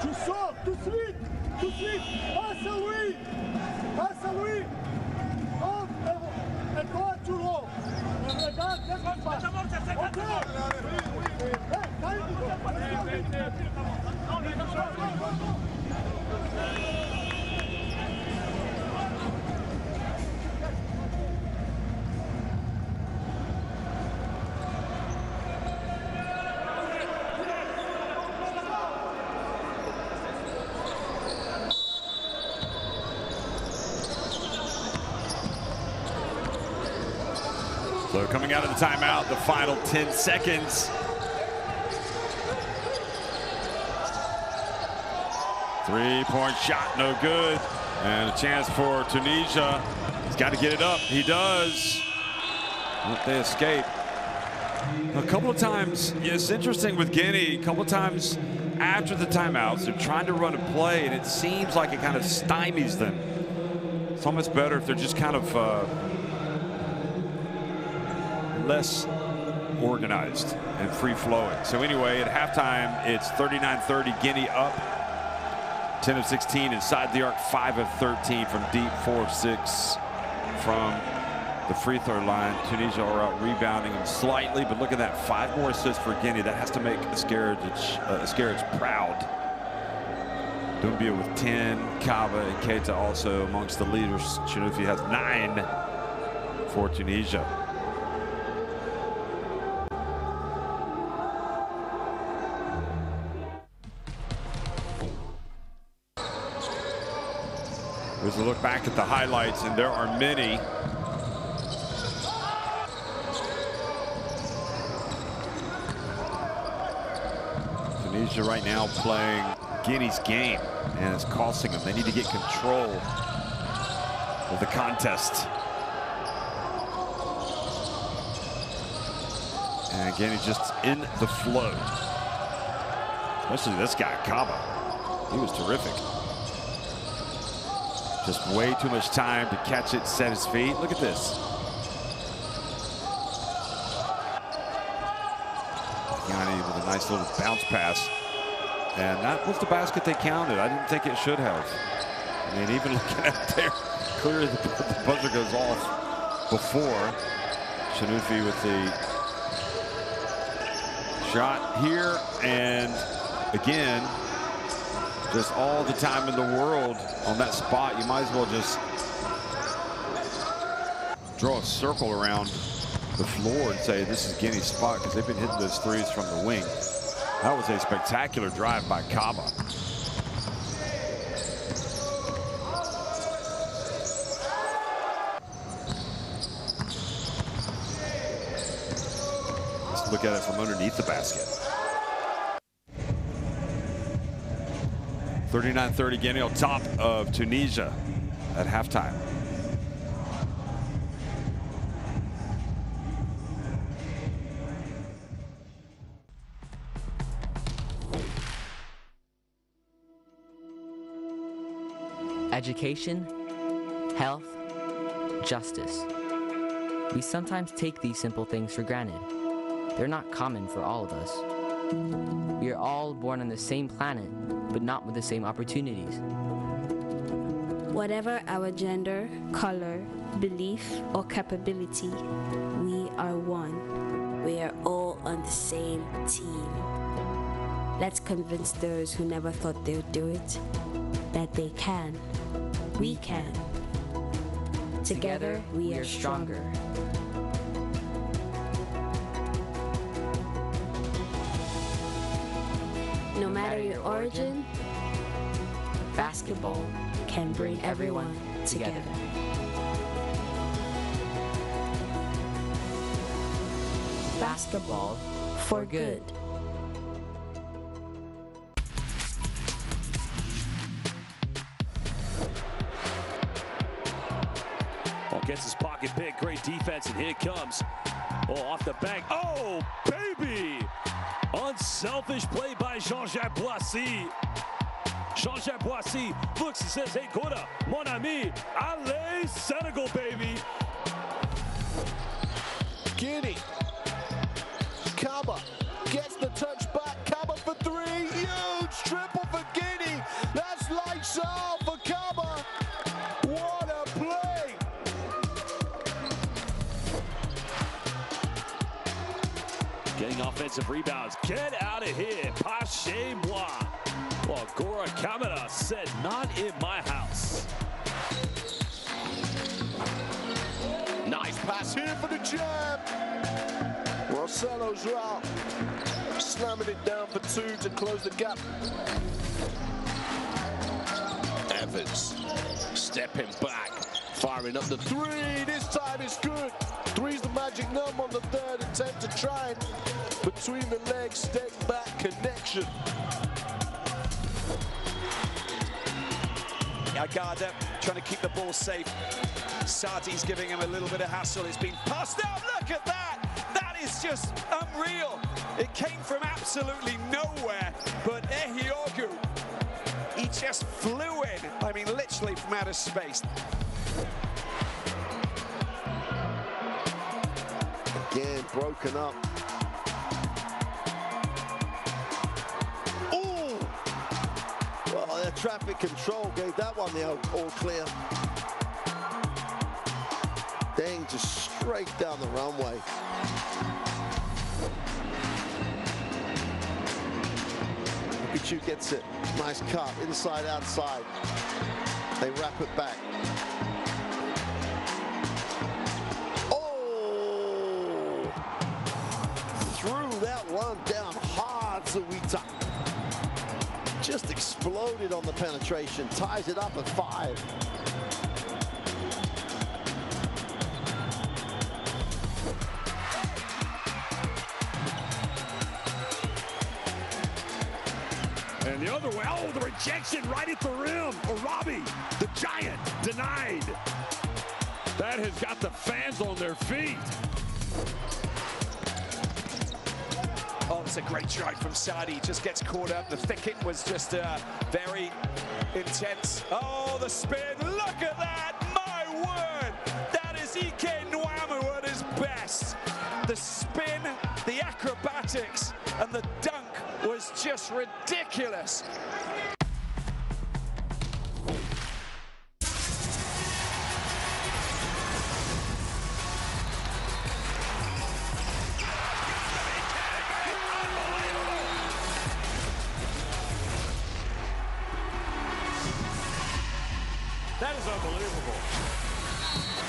tout de suite. Passe à lui. Oh, et toi tu rentres. Regarde, qu'est-ce qui se passe? Ok? So coming out of the timeout, the final 10 seconds. Three-point shot, no good. And a chance for Tunisia. He's got to get it up. He does. But they escape. A couple of times, it's interesting with Guinea, a couple of times after the timeouts, they're trying to run a play, and it seems like it kind of stymies them. It's almost better if they're just kind of less organized and free-flowing. So anyway, at halftime, it's 39-30, Guinea up. 10 of 16 inside the arc, 5 of 13 from deep, 4 of 6 from the free throw line. Tunisia are out rebounding them slightly, but look at that, 5 more assists for Guinea. That has to make Askerage proud. Doumbia with 10, Kaba and Keita also amongst the leaders. Shanufi has 9 for Tunisia. Here's a look back at the highlights, and there are many. Tunisia right now playing Guinea's game, and it's costing them. They need to get control of the contest. And Guinea just in the flow. Especially this guy, Kaba. He was terrific. Just way too much time to catch it, set his feet. Look at this. Yanni with a nice little bounce pass. And that was the basket they counted. I didn't think it should have. I mean, even looking at there, clearly the buzzer goes off before. Shanufi with the shot here. And again, just all the time in the world on that spot. You might as well just draw a circle around the floor and say this is Guinea's spot, because they've been hitting those threes from the wing. That was a spectacular drive by Kaba. Let's look at it from underneath the basket. 39-30 Guinea on top of Tunisia at halftime. Education, health, justice. We sometimes take these simple things for granted. They're not common for all of us. We are all born on the same planet, but not with the same opportunities. Whatever our gender, color, belief, or capability, we are one. We are all on the same team. Let's convince those who never thought they would do it that they can. We can. Together, we are stronger. No matter your origin, basketball can bring everyone together. Basketball for good. Well, gets his pocket pick, great defense, and here it comes. Oh, off the bank. Oh, baby! Unselfish play by Jean-Jacques Boissy. Jean-Jacques Boissy looks and says, hey, Koda, mon ami, allez, Senegal, baby. Guinea. Kaba gets the touch back. Kaba for three. Huge triple for Guinea. That's lights out for Kaba. What a play. Getting offensive rebounds. Get out of here. Pache-moi. Well, Gora Kamara said, not in my house. Nice pass here for the jam. Marcelo Joao slamming it down for two to close the gap. Evans stepping back, firing up the three. This time it's good. Three's the magic number on the third attempt to try and between the legs, step back connection. Agada trying to keep the ball safe. Sadi's giving him a little bit of hassle. It's been passed out. Look at that. That is just unreal. It came from absolutely nowhere. But Ehiogu, he just flew in. I mean, literally from outer space. Again, broken up. Ooh! Well, their traffic control gave that one the all clear. Dang, just straight down the runway. Pichu gets it. Nice cut, inside, outside. They wrap it back. Oh! Threw that one down hard, Zawita. Just exploded on the penetration. Ties it up at 5. And the other way, oh, the rejection right at the rim. Arabi, the giant, denied. That has got the fans on their feet. Oh, it's a great strike from Sadi. Just gets caught up. The thicket was just very intense. Oh, the spin. Look at that. My word. That is Ike Nwamu at his best. The spin, the acrobatics, and the dunk was just ridiculous. That is unbelievable.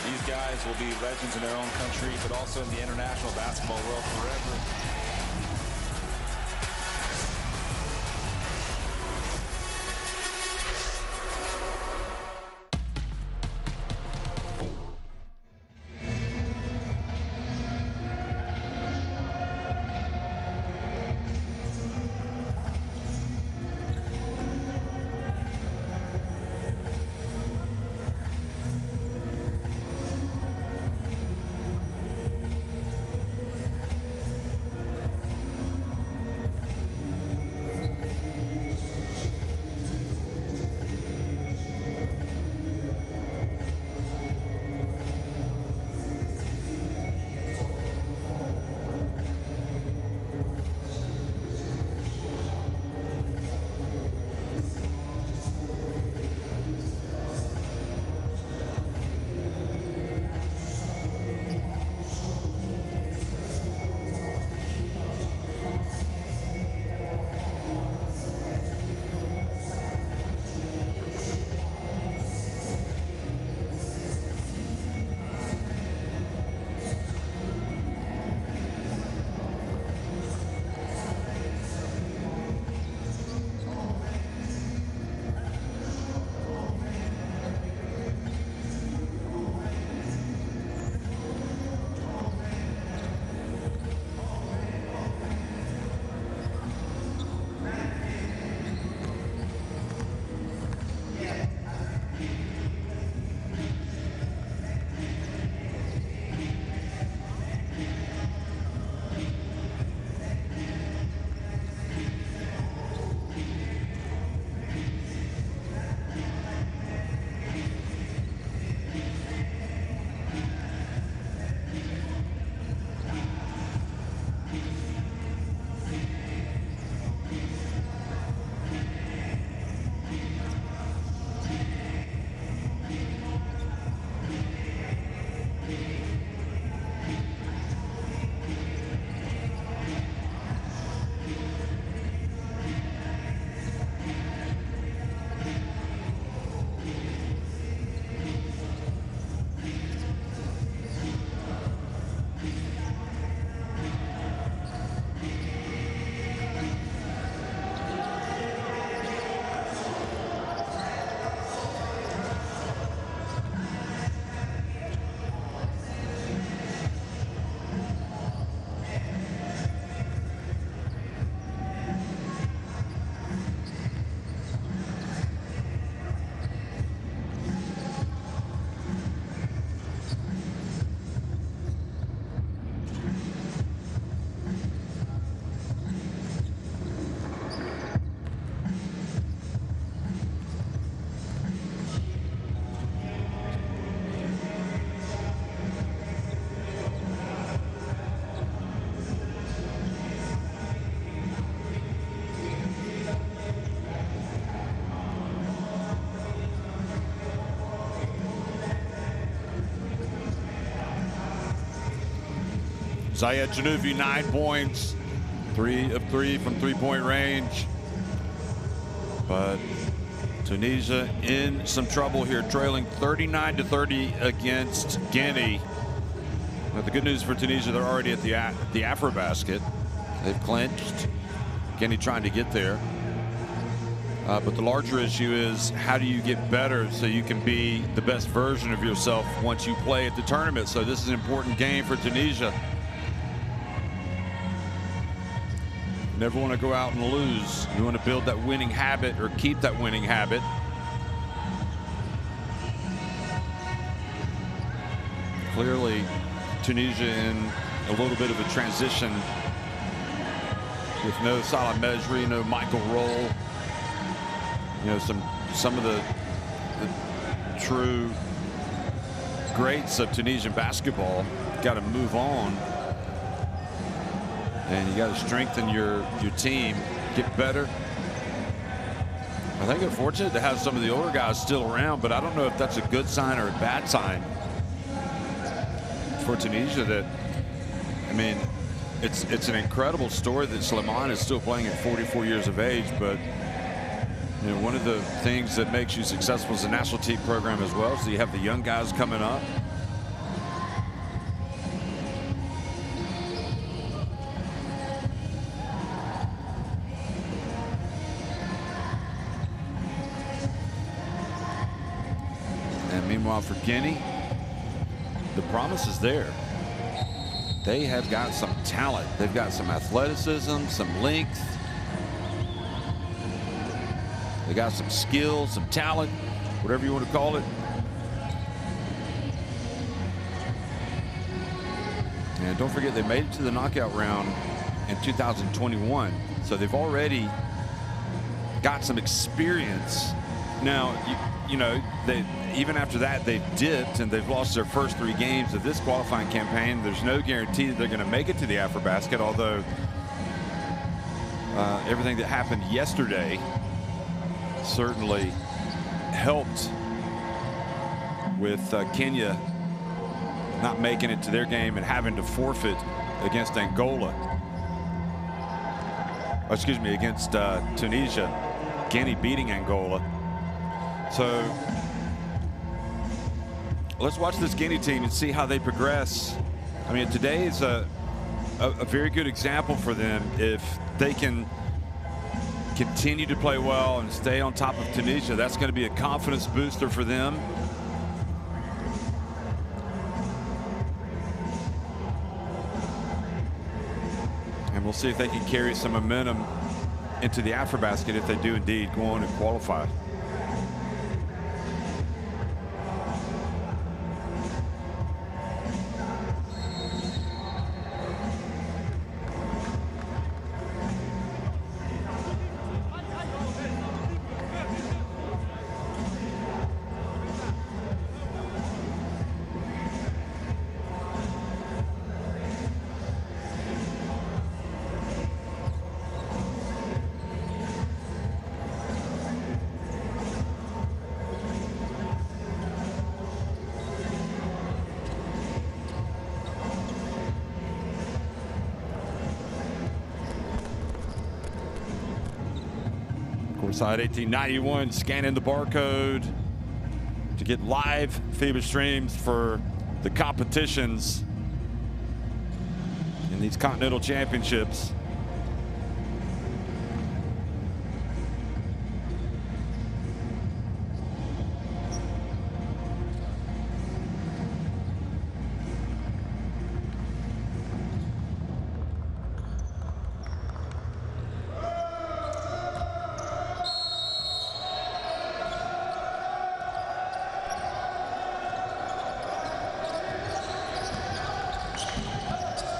These guys will be legends in their own country, but also in the international basketball world forever. Zayed Janouvi, 9 points, 3 of 3 from three-point range. But Tunisia in some trouble here, trailing 39-30 against Guinea. But the good news for Tunisia, they're already at the AfroBasket. They've clinched. Guinea trying to get there. But the larger issue is, how do you get better so you can be the best version of yourself once you play at the tournament? So this is an important game for Tunisia. You never want to go out and lose. You want to build that winning habit or keep that winning habit. Clearly, Tunisia in a little bit of a transition with no Salah Mejri, no Michael Roll. You know, some of the true greats of Tunisian basketball got to move on, and you got to strengthen your team, get better. I think they're fortunate to have some of the older guys still around, but I don't know if that's a good sign or a bad sign for Tunisia. That, I mean, it's an incredible story that Slimane is still playing at 44 years of age, but you know, one of the things that makes you successful as a national team program as well, so you have the young guys coming up. And meanwhile for Guinea, the promise is there. They have got some talent. They've got some athleticism, some length. They got some skill, some talent, whatever you want to call it. And don't forget, they made it to the knockout round in 2021. So they've already got some experience. Now, you know, even after that, they've dipped and they've lost their first 3 games of this qualifying campaign. There's no guarantee that they're going to make it to the AfroBasket, although everything that happened yesterday certainly helped with Kenya not making it to their game and having to forfeit against Angola. Oh, excuse me, against Tunisia. Guinea beating Angola. So let's watch this Guinea team and see how they progress. I mean, today is a very good example for them. If they can continue to play well and stay on top of Tunisia, that's going to be a confidence booster for them. And we'll see if they can carry some momentum into the AfroBasket if they do indeed go on and qualify. Side 1891, scanning the barcode to get live FIBA streams for the competitions in these continental championships.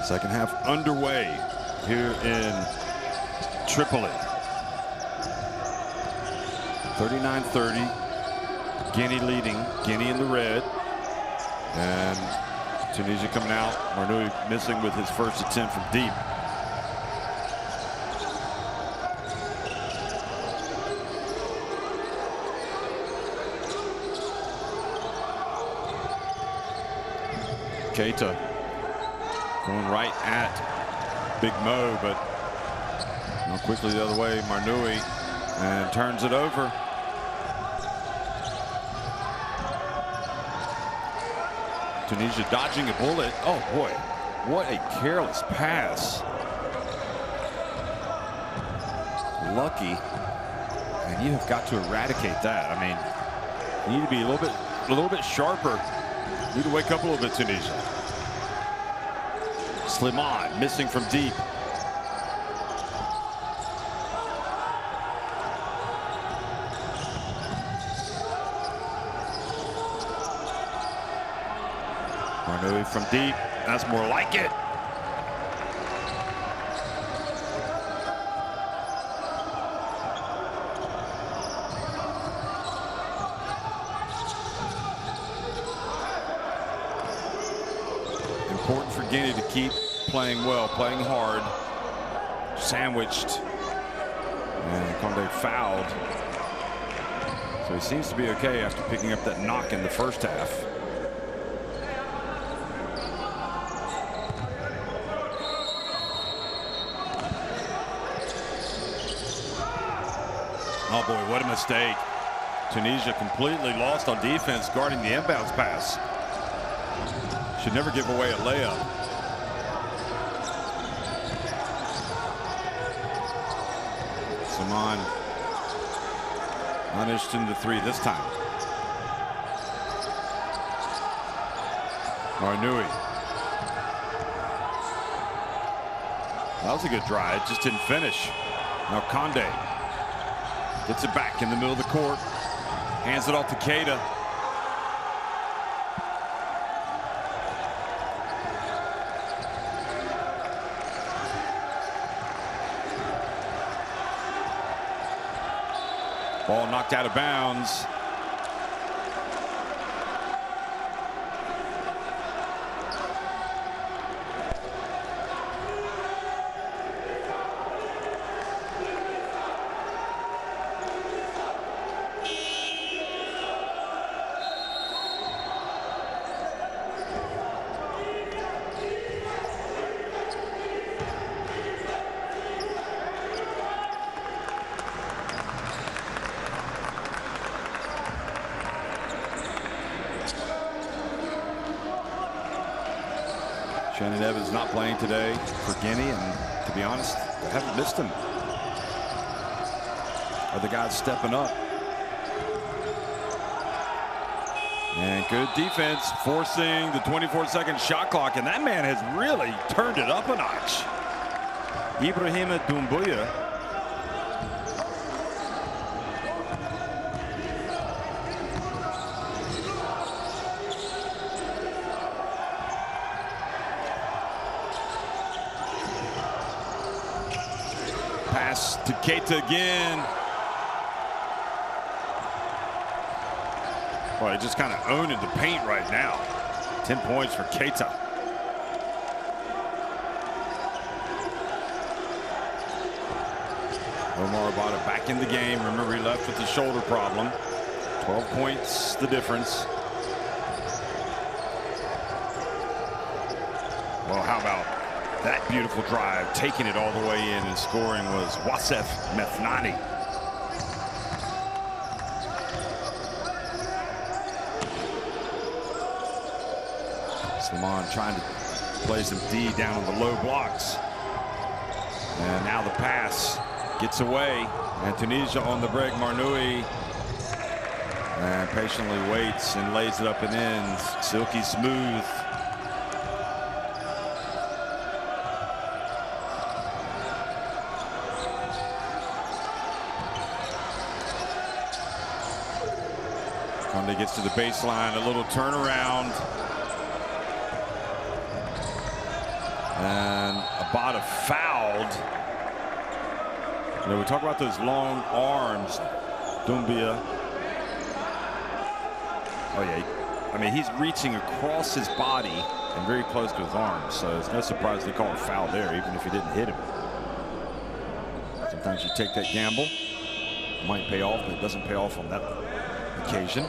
Second half underway here in Tripoli. 39-30. Guinea leading. Guinea in the red. And Tunisia coming out. Marnoui missing with his first attempt from deep. Keita Going right at Big Mo, but quickly the other way, Marnoui, and turns it over. Tunisia dodging a bullet. Oh boy, what a careless pass. Lucky, and you have got to eradicate that. I mean, you need to be a little bit sharper. You need to wake up a little bit, Tunisia. Slimane missing from deep. Marnoui from deep. That's more like it. Important for Guinea to keep playing well, playing hard. Sandwiched. And Condé fouled. So he seems to be okay after picking up that knock in the first half. Oh boy, what a mistake. Tunisia completely lost on defense guarding the inbounds pass. Should never give away a layup. Slimane not interested in the three this time. Marnoui. That was a good drive, just didn't finish. Now Condé gets it back in the middle of the court. Hands it off to Keita. Ball knocked out of bounds. Shannon Evans not playing today for Guinea, and to be honest, I haven't missed him. Other guys stepping up. And good defense, forcing the 24-second shot clock, and that man has really turned it up a notch. Ibrahima Doumbouya. Pass to Keita again. Well, he just kind of owning the paint right now. 10 points for Keita. Omar Abada back in the game. Remember, he left with the shoulder problem. 12 points the difference. Well, how about that beautiful drive, taking it all the way in, and scoring was Wasef Methnani. Slimane trying to play some D down on the low blocks. And now the pass gets away, and Tunisia on the break. Marnoui and patiently waits and lays it up and in. Silky smooth. Condé gets to the baseline, a little turnaround. And Abada fouled. You know, we talk about those long arms. Doumbouya. Oh yeah, I mean, he's reaching across his body and very close to his arms, so it's no surprise they call a foul there, even if he didn't hit him. Sometimes you take that gamble. It might pay off, but it doesn't pay off on that occasion.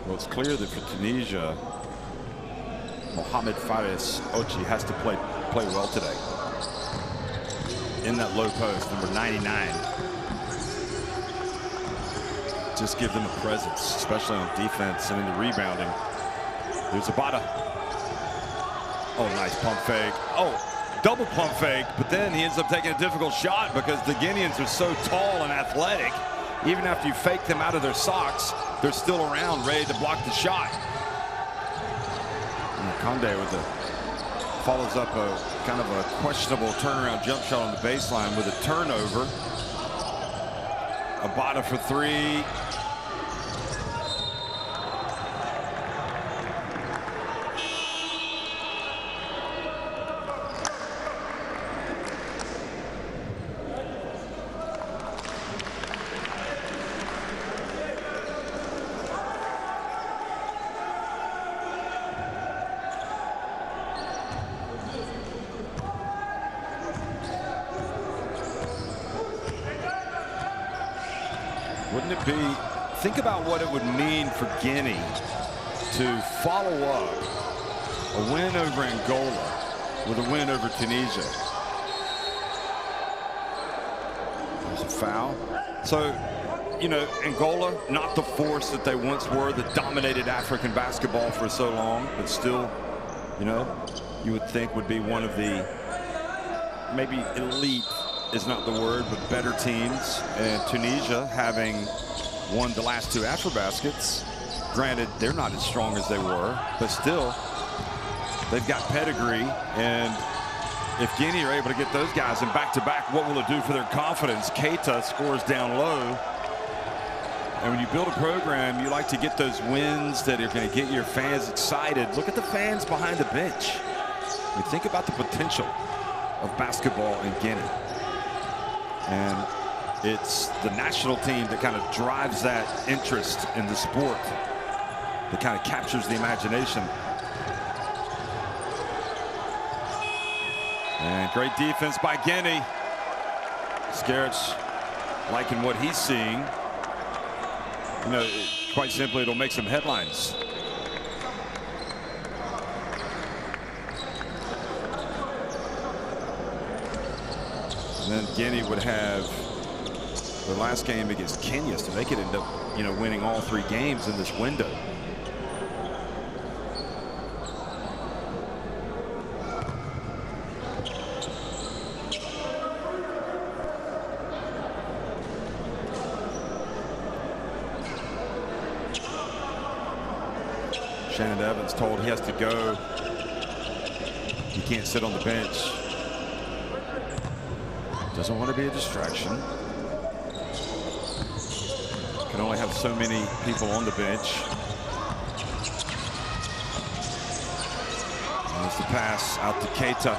Well, it's clear that for Tunisia, Mohamed Fares Ochi has to play well today. In that low post, number 99. Just give them a presence, especially on defense and in the rebounding. Here's Abada. Oh, nice pump fake. Oh, double pump fake, but then he ends up taking a difficult shot because the Guineans are so tall and athletic. Even after you fake them out of their socks, they're still around, ready to block the shot. And Conde with follows up a kind of a questionable turnaround jump shot on the baseline with a turnover. Abada for three. Wouldn't it be, think about what it would mean for Guinea to follow up a win over Angola with a win over Tunisia. There's a foul. So, you know, Angola, not the force that they once were that dominated African basketball for so long, but still, you know, you would think would be one of the, maybe elite is not the word, but better teams. And Tunisia, having won the last two AfroBaskets, granted they're not as strong as they were, but still they've got pedigree. And if Guinea are able to get those guys in back-to-back, what will it do for their confidence? Keita scores down low. And when you build a program, you like to get those wins that are going to get your fans excited. Look at the fans behind the bench. You think about the potential of basketball in Guinea. And it's the national team that kind of drives that interest in the sport, that kind of captures the imagination. And great defense by Guinea. Skerich liking what he's seeing. You know, quite simply, it'll make some headlines. And then Guinea would have the last game against Kenya, so they could end up, you know, winning all three games in this window. Shannon Evans told he has to go. He can't sit on the bench. Doesn't want to be a distraction. Can only have so many people on the bench. And there's the pass out to Keita.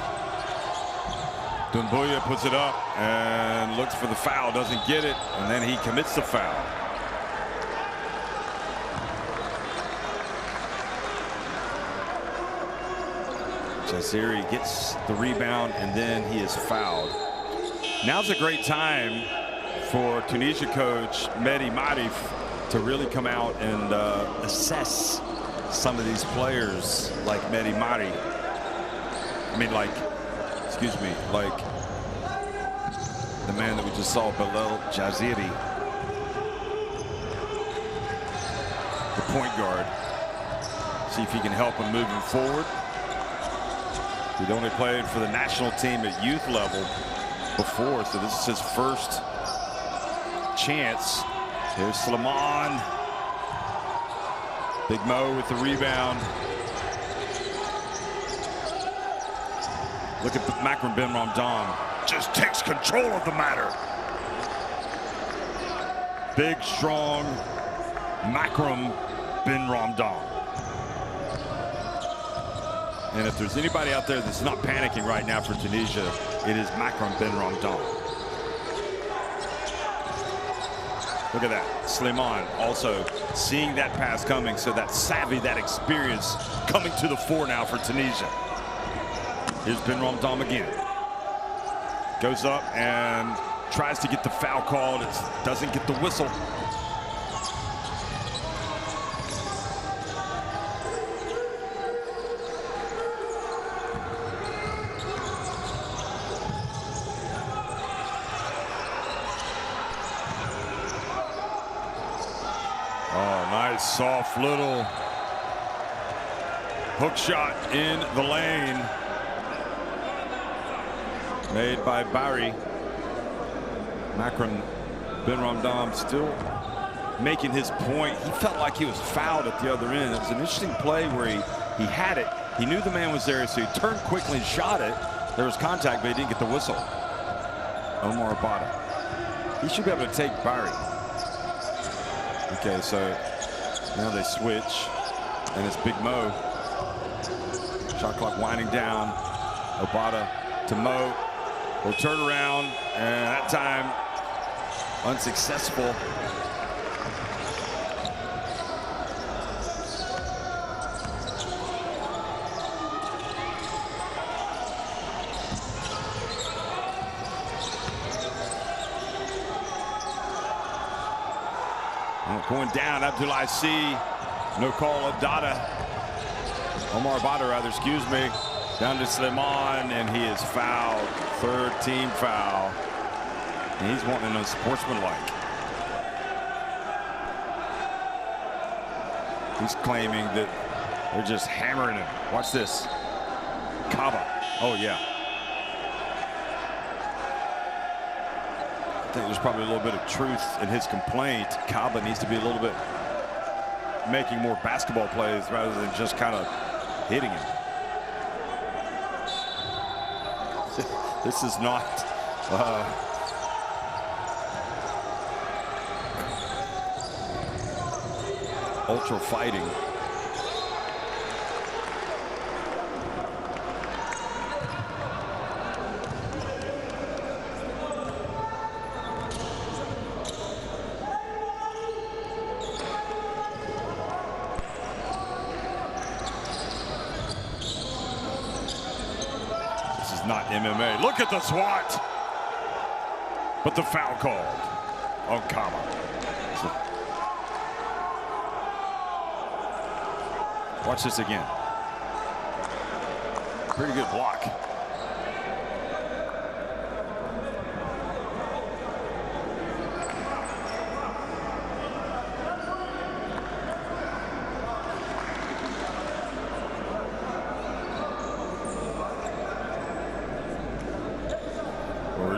Doumbouya puts it up and looks for the foul, doesn't get it, and then he commits the foul. Jaziri gets the rebound and then he is fouled. Now's a great time for Tunisia coach Mehdi Marif to really come out and assess some of these players like Mehdi Marif. I mean, like, excuse me, like the man that we just saw, Bilal Jaziri, the point guard. See if he can help him moving forward. He'd only played for the national team at youth level before, so this is his first chance. Here's Suleiman. Big Mo with the rebound. Look at Makram Ben Ramdan. Just takes control of the matter. Big, strong Makram Ben Ramdan. And if there's anybody out there that's not panicking right now for Tunisia, it is Makram Ben Ramdan. Look at that. Suleiman also seeing that pass coming, so that savvy, that experience coming to the fore now for Tunisia. Here's Ben Ramdan again. Goes up and tries to get the foul called. It doesn't get the whistle. Oh, nice soft little hook shot in the lane made by Barry. Makram Ben-Ramdam still making his point. He felt like he was fouled at the other end. It was an interesting play where he had it. He knew the man was there, so he turned quickly and shot it. There was contact, but he didn't get the whistle. Omar Abada. He should be able to take Barry. Okay, so now they switch, and it's Big Mo. Shot clock winding down. Abada to Mo. Will turn around, and that time unsuccessful. Going down, Abdullah C. No call, Abada. Omar Abada, rather, excuse me. Down to Suleiman, and he is fouled. Third team foul. And he's wanting an unsportsmanlike. He's claiming that they're just hammering him. Watch this. Kaba. Oh, yeah. I think there's probably a little bit of truth in his complaint. Kaba needs to be a little bit making more basketball plays rather than just kind of hitting him. This is not ultra fighting. Not MMA. Look at the swat. But the foul called on Kaba. Watch this again. Pretty good block.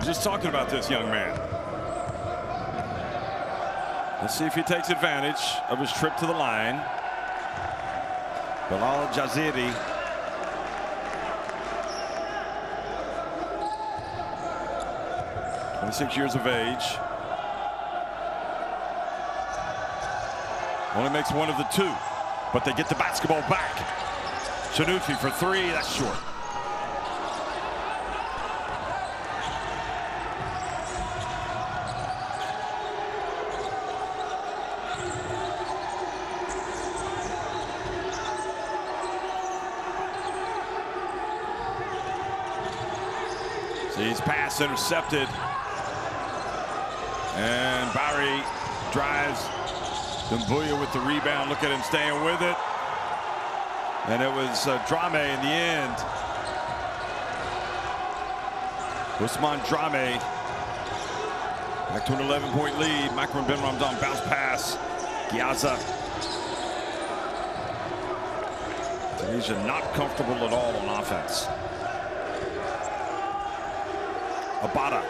Just talking about this young man. Let's see if he takes advantage of his trip to the line. Bilal Jaziri. "26 years of age. Only makes one of the two, but they get the basketball back. Shanufi for three, that's short. His pass intercepted, and Barry drives. Dumbuya with the rebound. Look at him staying with it, and it was Drame in the end. Usman Drame back to an 11-point lead. Makram Ben-Ramdam bounce pass. Ghiaza. Tunisia not comfortable at all on offense. Abada.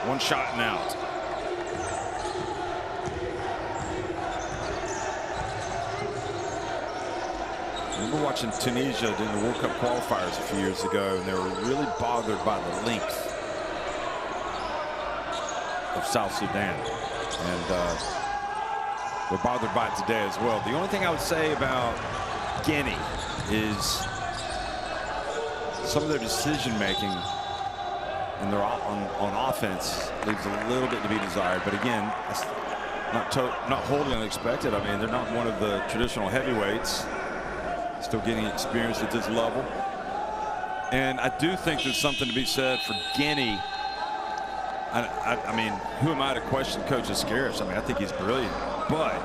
One shot and out. I remember watching Tunisia in the World Cup qualifiers a few years ago, and they were really bothered by the length of South Sudan. And they're bothered by it today as well. The only thing I would say about Guinea is some of their decision making and their on offense leaves a little bit to be desired. But again, that's not wholly unexpected. I mean, they're not one of the traditional heavyweights. Still getting experience at this level. And I do think there's something to be said for Guinea. I mean, who am I to question Coach Ascaris? I mean, I think he's brilliant. But,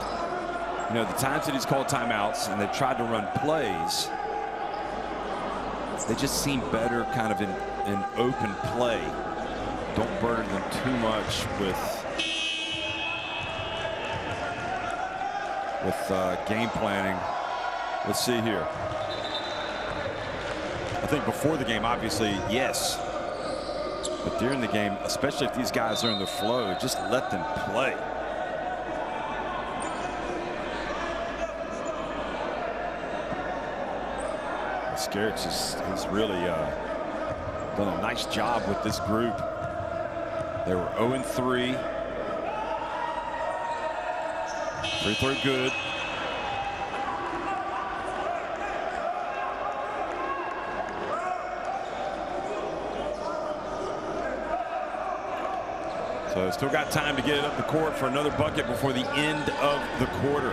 you know, the times that he's called timeouts and they've tried to run plays, they just seem better kind of in open play. Don't burden them too much with with game planning. Let's see here. I think before the game, obviously, yes. But during the game, especially if these guys are in the flow, just let them play. Skerich has really done a nice job with this group. They were 0-3. Free throw good. So still got time to get it up the court for another bucket before the end of the quarter.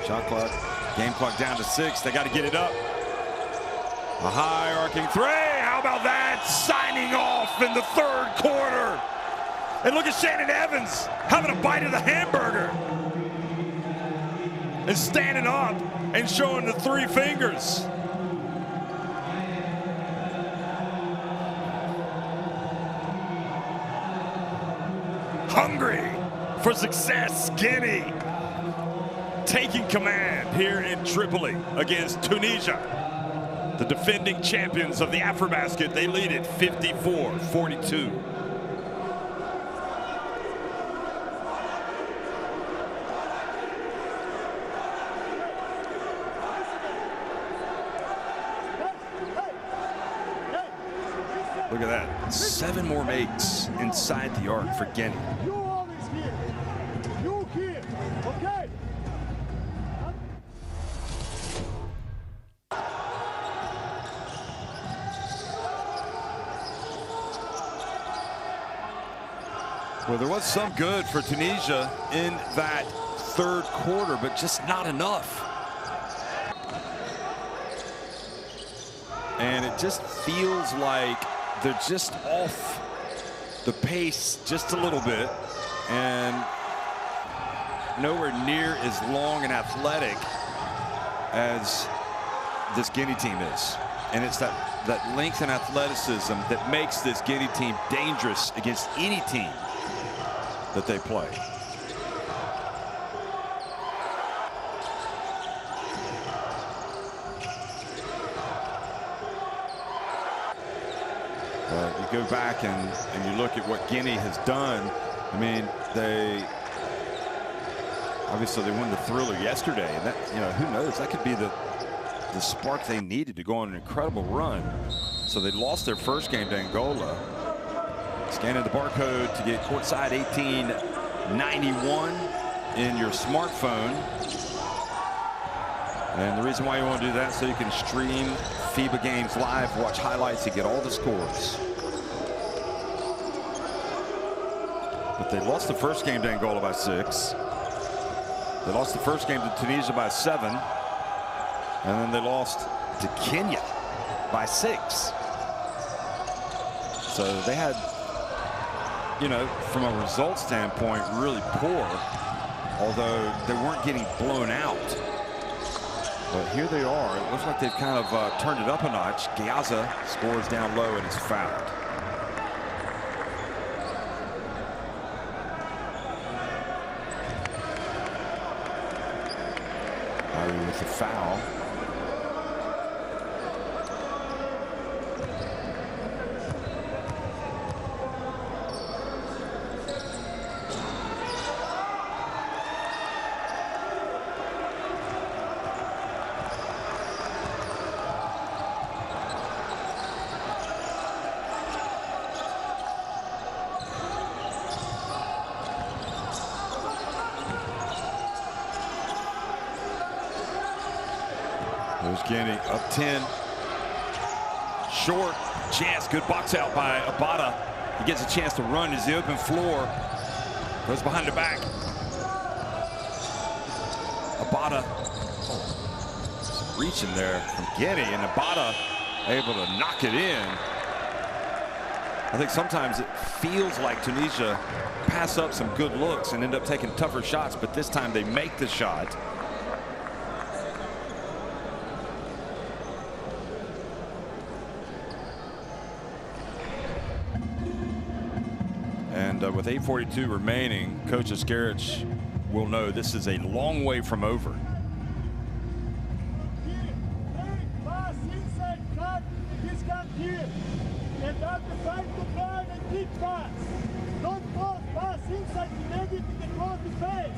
Shot clock, game clock down to 6. They got to get it up. A high arcing three. How about that? Signing off in the third quarter. And look at Shannon Evans having a bite of the hamburger. And standing up and showing the 3 fingers. Hungry for success, Guinea taking command here in Tripoli against Tunisia, the defending champions of the AfroBasket. They lead it 54-42. Look at that. 7 more makes inside the arc for Guinea. You always here. You here. Okay. Well, there was some good for Tunisia in that third quarter, but just not enough. And it just feels like they're just off the pace just a little bit and nowhere near as long and athletic as this Guinea team is. And it's that length and athleticism that makes this Guinea team dangerous against any team that they play. You go back and you look at what Guinea has done. I mean, they obviously won the thriller yesterday, and that, you know, who knows, that could be the spark they needed to go on an incredible run. So they lost their first game to Angola. Scanning the barcode to get courtside 1891 in your smartphone. And the reason why you want to do that is so you can stream FIBA games live, watch highlights, and get all the scores. But they lost the first game to Angola by 6. They lost the first game to Tunisia by 7. And then they lost to Kenya by 6. So they had, you know, from a result standpoint, really poor, although they weren't getting blown out. But here they are. It looks like they've kind of turned it up a notch. Giaza scores down low and is fouled. With the foul. There's Guinea up 10. Short chance. Good box out by Abada. He gets a chance to run as the open floor. Goes behind the back. Abada. Oh, reaching there from Guinea, and Abada able to knock it in. I think sometimes it feels like Tunisia pass up some good looks and end up taking tougher shots, but this time they make the shot. And with 8:42 remaining, Coach Askerich will know this is a long way from over. Pass inside, cut, this cut here. And that's the time to drive and keep pass. Don't cross, pass inside, ready to the cross defense.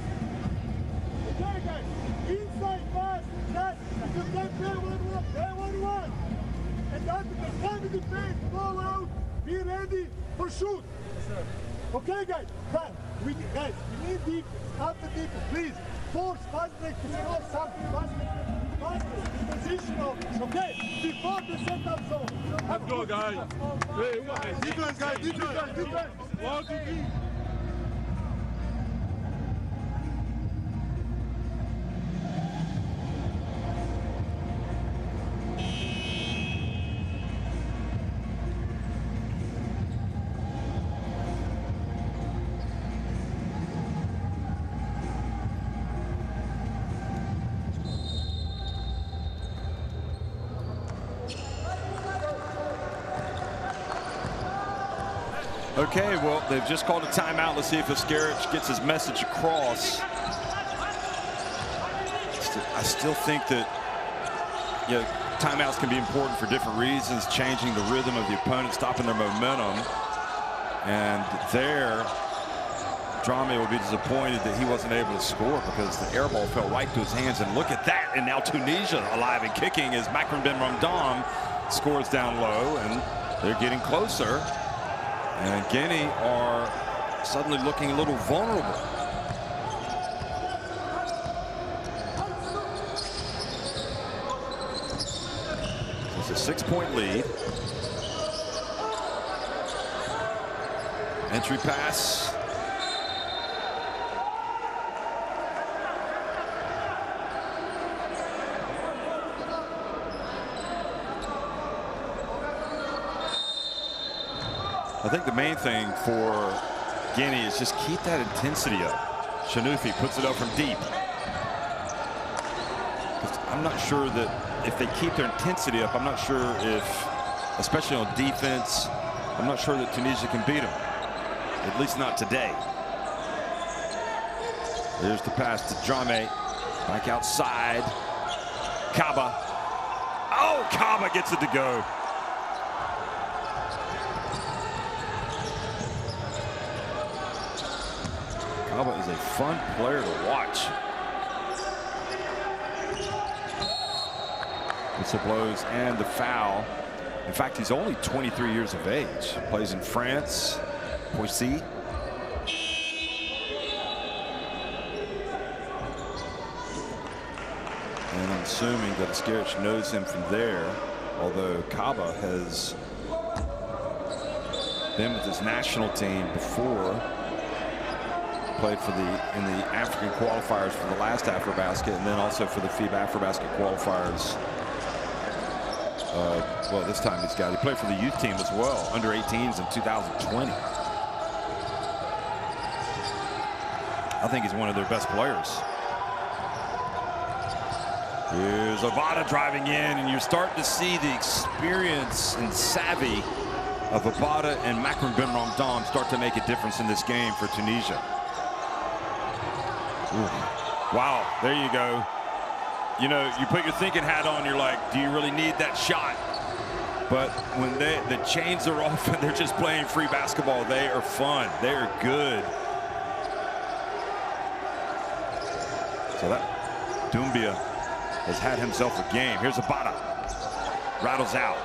Okay, guys, inside pass, cut, you can play 1-1. And after the time defense, ball out, be ready for shoot. Okay, guys, but we need defense, after defense, please. Force fast break to score something, fast position of, okay, before the setup zone. Let's go, guys. Hey, defense, guys, defense. 1, 2, 3. Okay, well, they've just called a timeout. Let's see if Askerich gets his message across. I still think that, you know, timeouts can be important for different reasons, changing the rhythm of the opponent, stopping their momentum. And there, Drame will be disappointed that he wasn't able to score because the air ball fell right to his hands. And look at that. And now Tunisia alive and kicking as Makram Ben Ramdam scores down low, and they're getting closer. And Guinea are suddenly looking a little vulnerable. It's a 6-point lead. Entry pass. I think the main thing for Guinea is just keep that intensity up. Shanoufi puts it up from deep. I'm not sure that if they keep their intensity up, I'm not sure if, especially on defense, I'm not sure that Tunisia can beat them. At least not today. There's the pass to Drame. Back outside. Kaba. Oh, Kaba gets it to go. Kaba is a fun player to watch. Whistle blows and the foul. In fact, he's only 23 years of age. Plays in France, Poissy. And I'm assuming that Askerich knows him from there, although Kaba has been with his national team before. Played for in the African qualifiers for the last AfroBasket, and then also for the FIBA AfroBasket qualifiers. Well, this time he played for the youth team as well, under 18s in 2020. I think he's one of their best players. Here's Abada driving in, and you're starting to see the experience and savvy of Abada and Makram Ben Ramdam start to make a difference in this game for Tunisia. Ooh. Wow, there you go. You know, you put your thinking hat on, you're like, do you really need that shot? But when the chains are off and they're just playing free basketball, they are fun. They are good. So that Doumbia has had himself a game. Here's Abada. Rattles out.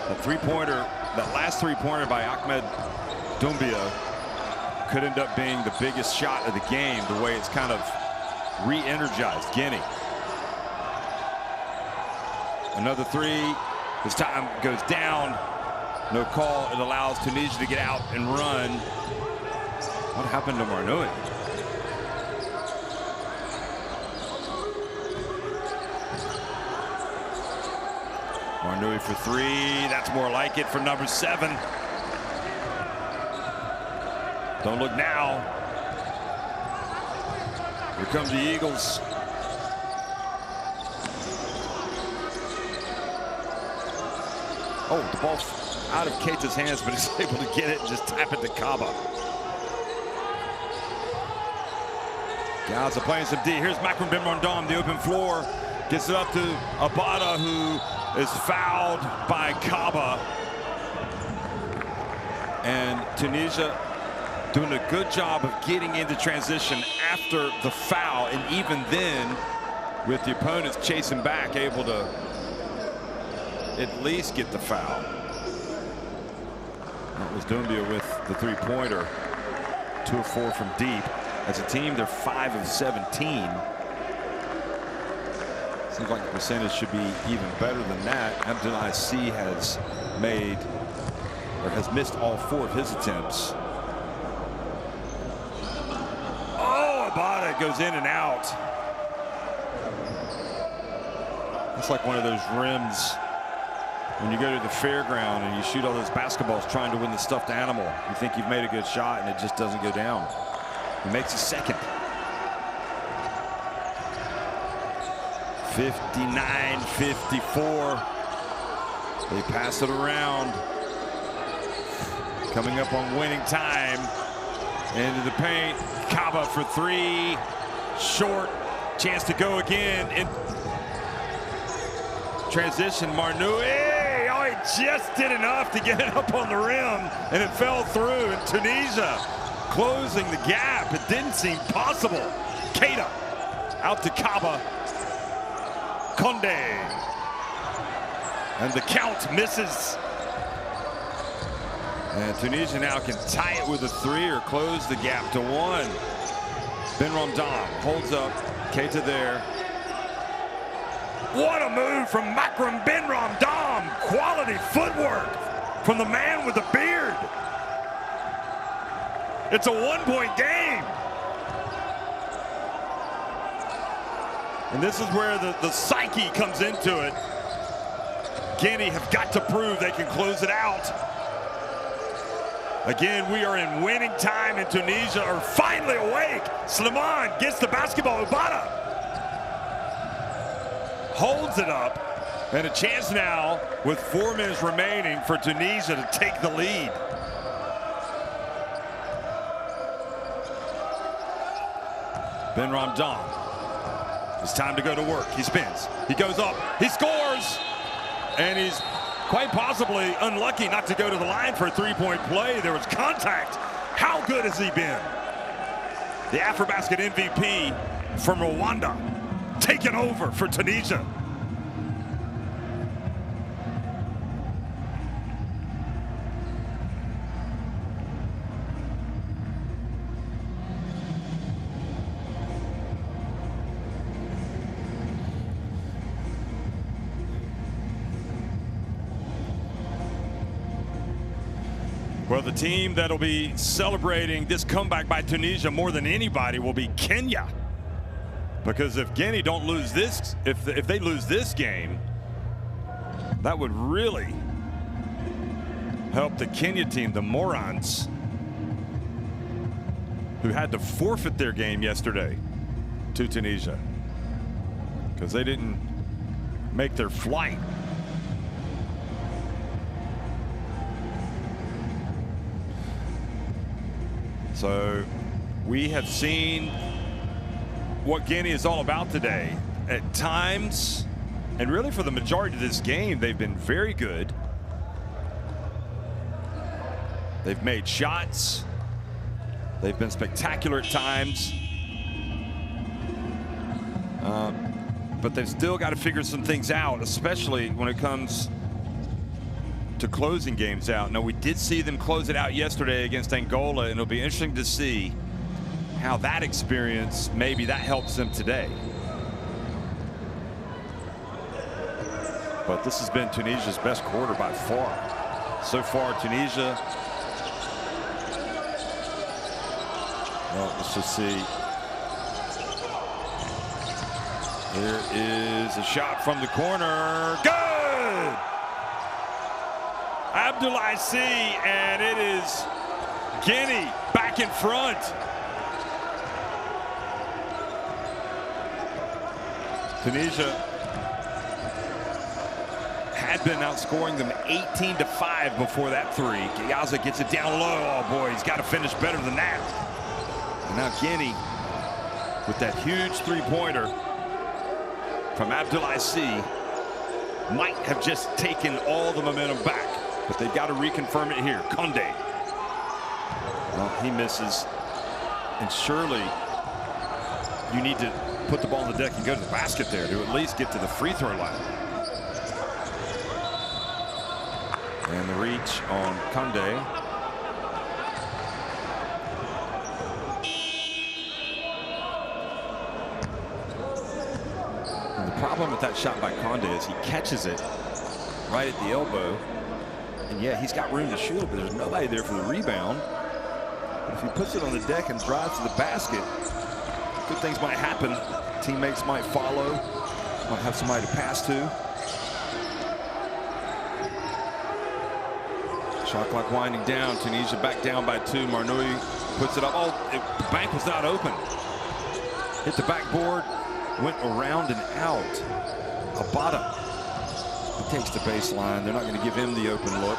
The three-pointer, that last three-pointer by Ahmed Doumbia could end up being the biggest shot of the game, the way it's kind of re-energized Guinea. Another three. This time goes down. No call. It allows Tunisia to get out and run. What happened to Marnoui? Marnoui for three. That's more like it for number 7. Don't look now. Here comes the Eagles. Oh, the ball's out of Keita's hands, but he's able to get it and just tap it to Kaba. Gaza playing some D. Here's Makram Ben-Rondam, the open floor. Gets it up to Abada, who is fouled by Kaba. And Tunisia doing a good job of getting into transition after the foul. And even then, with the opponents chasing back, able to at least get the foul. That was Doumbia with the three-pointer. 2 of 4 from deep. As a team, they're 5 of 17. Seems like the percentage should be even better than that. Abdullah C has made, or has missed all 4 of his attempts. Oh, Abada goes in and out. It's like one of those rims when you go to the fairground and you shoot all those basketballs trying to win the stuffed animal. You think you've made a good shot and it just doesn't go down. He makes a second. 59-54. They pass it around. Coming up on winning time. Into the paint. Kaba for 3. Short. Chance to go again. In transition, Marnoui. Oh, he just did enough to get it up on the rim, and it fell through. And Tunisia closing the gap. It didn't seem possible. Keita out to Kaba. Conde. And the count misses. And Tunisia now can tie it with a 3 or close the gap to 1. Ben-Rondam holds up. Keita there. What a move from Makram Ben-Rondam. Quality footwork from the man with the beard. It's a 1-point game. And this is where the psyche comes into it. Guinea have got to prove they can close it out. Again, we are in winning time, and Tunisia are finally awake. Slimane gets the basketball. Ubada holds it up, and a chance now with 4 minutes remaining for Tunisia to take the lead. Ben-Rondam. It's time to go to work. He spins. He goes up. He scores. And he's quite possibly unlucky not to go to the line for a 3-point play. There was contact. How good has he been? The AfroBasket MVP from Rwanda taking over for Tunisia. Well, the team that'll be celebrating this comeback by Tunisia more than anybody will be Kenya. Because if Guinea don't lose this, if they lose this game, that would really help the Kenya team, the Morons, who had to forfeit their game yesterday to Tunisia because they didn't make their flight. So we have seen what Guinea is all about today. At times, and really for the majority of this game, they've been very good. They've made shots. They've been spectacular at times. But they've still got to figure some things out, especially when it comes to closing games out. Now, we did see them close it out yesterday against Angola, and it'll be interesting to see how that experience, maybe that helps them today. But this has been Tunisia's best quarter by far. So far, Tunisia, well, let's just see. There is a shot from the corner. Good! Abdullah C, and it is Guinea back in front. Tunisia had been outscoring them 18-5 before that 3. Gaza gets it down low. Oh boy, he's got to finish better than that. And now Guinea with that huge three-pointer from Abdoulaye Sy might have just taken all the momentum back, but they've got to reconfirm it here. Condé. Well, he misses, and surely you need to put the ball on the deck and go to the basket there to at least get to the free throw line. And the reach on Condé. And the problem with that shot by Condé is he catches it right at the elbow. And yeah, he's got room to shoot it, but there's nobody there for the rebound. But if he puts it on the deck and drives to the basket, good things might happen. Teammates might follow, might have somebody to pass to. Shot clock winding down. Tunisia back down by 2. Marnoui puts it up. Oh, the bank was not open. Hit the backboard, went around and out. Abada, he takes the baseline. They're not going to give him the open look.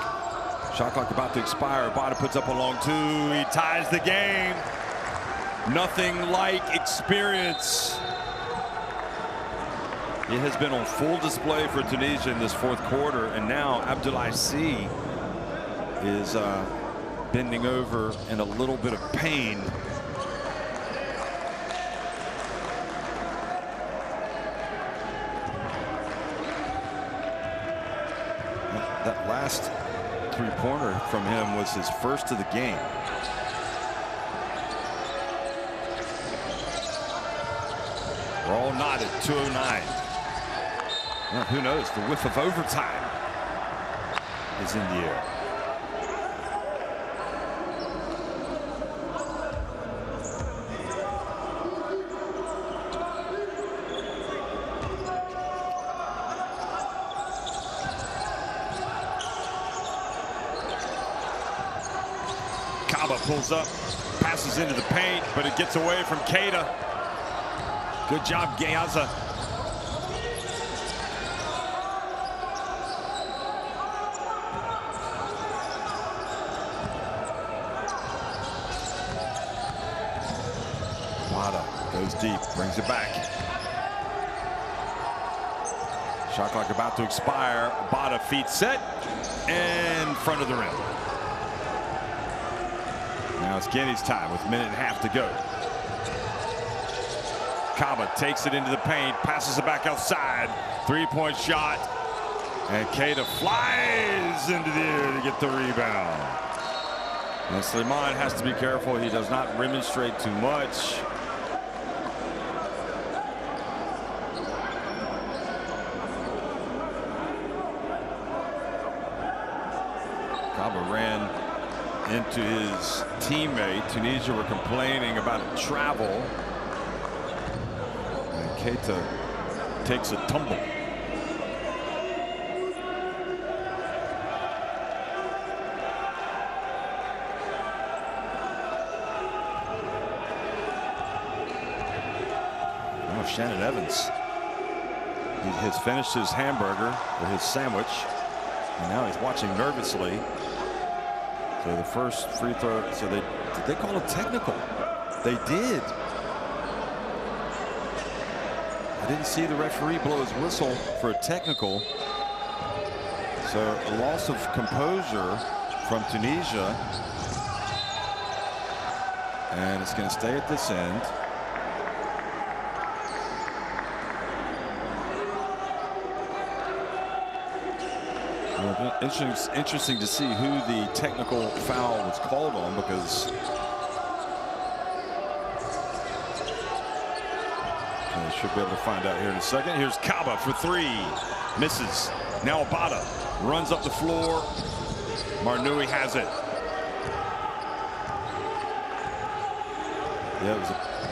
Shot clock about to expire. Abada puts up a long 2. He ties the game. Nothing like experience. It has been on full display for Tunisia in this fourth quarter, and now Abdoulaye Sy is bending over in a little bit of pain. That last three-pointer from him was his first of the game. We're all knotted. 2:09. Well, who knows? The whiff of overtime is in the air. Kaba pulls up, passes into the paint, but it gets away from Keita. Good job, Gaza. Wada goes deep, brings it back. Shot clock about to expire. Abada feet set in front of the rim. Now it's Guinea's time with a minute and a half to go. Kaba takes it into the paint, passes it back outside. Three-point shot. And Keita flies into the air to get the rebound. And Slimane has to be careful. He does not remonstrate too much. Kaba ran into his teammate. Tunisia were complaining about a travel. And Keita takes a tumble. Now Shannon Evans, he has finished his hamburger or his sandwich, and now he's watching nervously. So the first free throw, so did they call a technical? They did. I didn't see the referee blow his whistle for a technical. So a loss of composure from Tunisia. And it's going to stay at this end. Interesting to see who the technical foul was called on, because I should be able to find out here in a second. Here's Kaba for 3, misses. Now Abada runs up the floor. Marnoui has it. Yeah, it was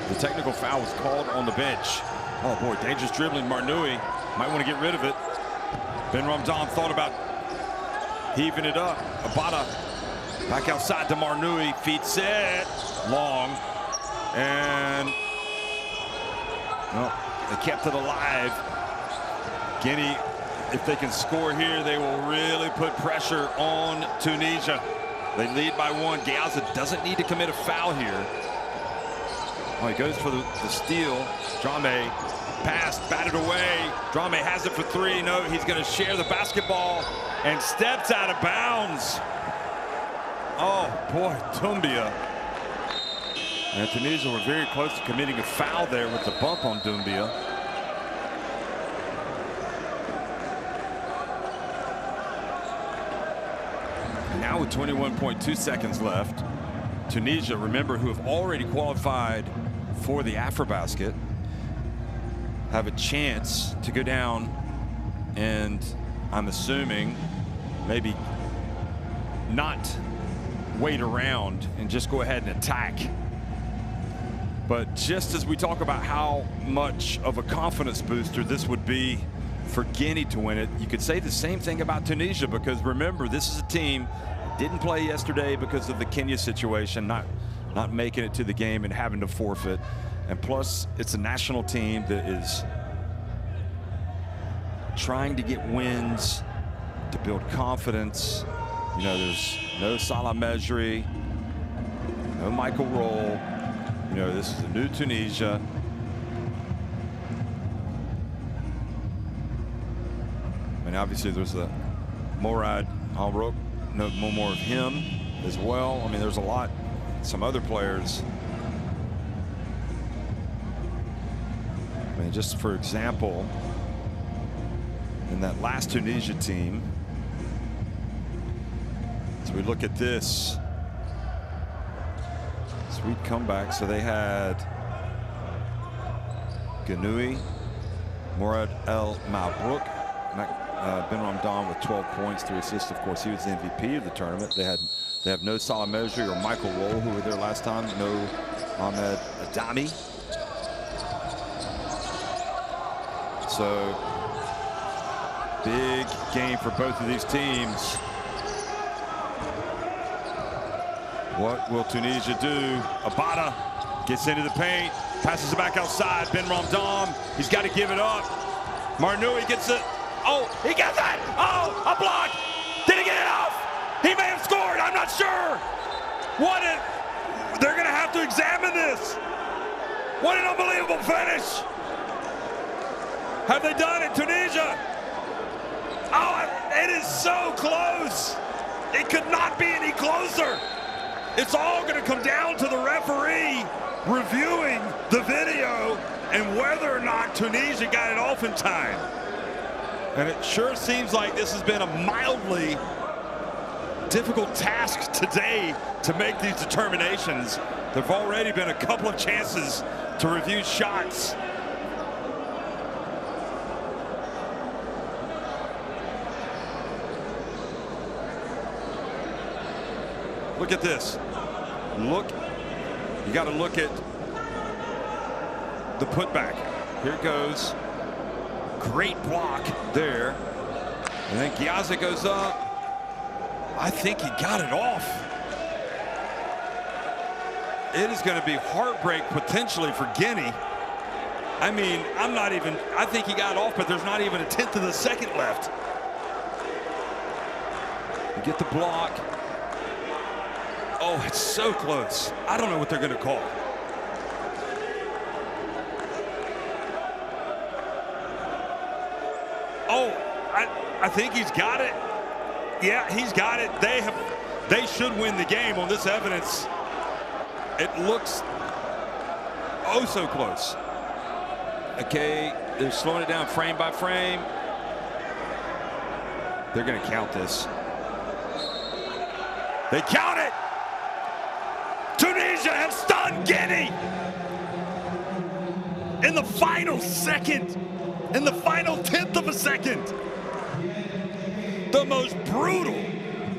the technical foul was called on the bench. Oh boy, dangerous dribbling. Marnoui might want to get rid of it. Ben Ramdan thought about heaving it up. Abada back outside to Marnoui. Feet set. Long. And well, they kept it alive. Guinea, if they can score here, they will really put pressure on Tunisia. They lead by 1. Gaza doesn't need to commit a foul here. Oh, he goes for the steal. Drame pass, batted away. Drame has it for three. No, he's going to share the basketball and steps out of bounds. Oh, boy, Doumbia. And Tunisia were very close to committing a foul there with the bump on Doumbia. Now with 21.2 seconds left, Tunisia, remember, who have already qualified for the AfroBasket, have a chance to go down and, I'm assuming, maybe not wait around and just go ahead and attack. But just as we talk about how much of a confidence booster this would be for Guinea to win it, you could say the same thing about Tunisia, because remember, this is a team that didn't play yesterday because of the Kenya situation, not making it to the game and having to forfeit. And plus, it's a national team that is trying to get wins, to build confidence. You know, there's no Salah Mejri, no Michael Roll. You know, this is a new Tunisia. And obviously there's the Morad Al-Rouk, no more of him as well. I mean, there's a lot, some other players. I mean, just for example, in that last Tunisia team, as we look at this, sweet comeback. So they had Guinea, Morad El Mabrouk, Ben Ramdan with 12 points, 3 assists. Of course, he was the MVP of the tournament. They have no Salah Mejri or Michael Roll, who were there last time. No Ahmed Adami. So big game for both of these teams. What will Tunisia do? Abada gets into the paint, passes it back outside. Ben Ramdan, he's got to give it up. Marnoui gets it. Oh, he gets it! Oh, a block! Did he get it off? He may have scored, I'm not sure. They're gonna have to examine this. What an unbelievable finish. Have they done it, Tunisia? Oh, it is so close. It could not be any closer. It's all going to come down to the referee reviewing the video and whether or not Tunisia got it off in time. And it sure seems like this has been a mildly difficult task today to make these determinations. There have already been a couple of chances to review shots. Look at this. Look, you got to look at the putback. Here it goes. Great block there. And then Giazza goes up. I think he got it off. It is going to be heartbreak potentially for Guinea. I mean, I think he got off, but there's not even a 1/10 of a second left. You get the block. Oh, it's so close. I don't know what they're going to call. Oh, I think he's got it. Yeah, he's got it. They should win the game on this evidence. It looks oh so close. Okay, they're slowing it down frame by frame. They're going to count this. They count it. Tunisia have stunned Guinea in the final second, in the final 1/10 of a second. The most brutal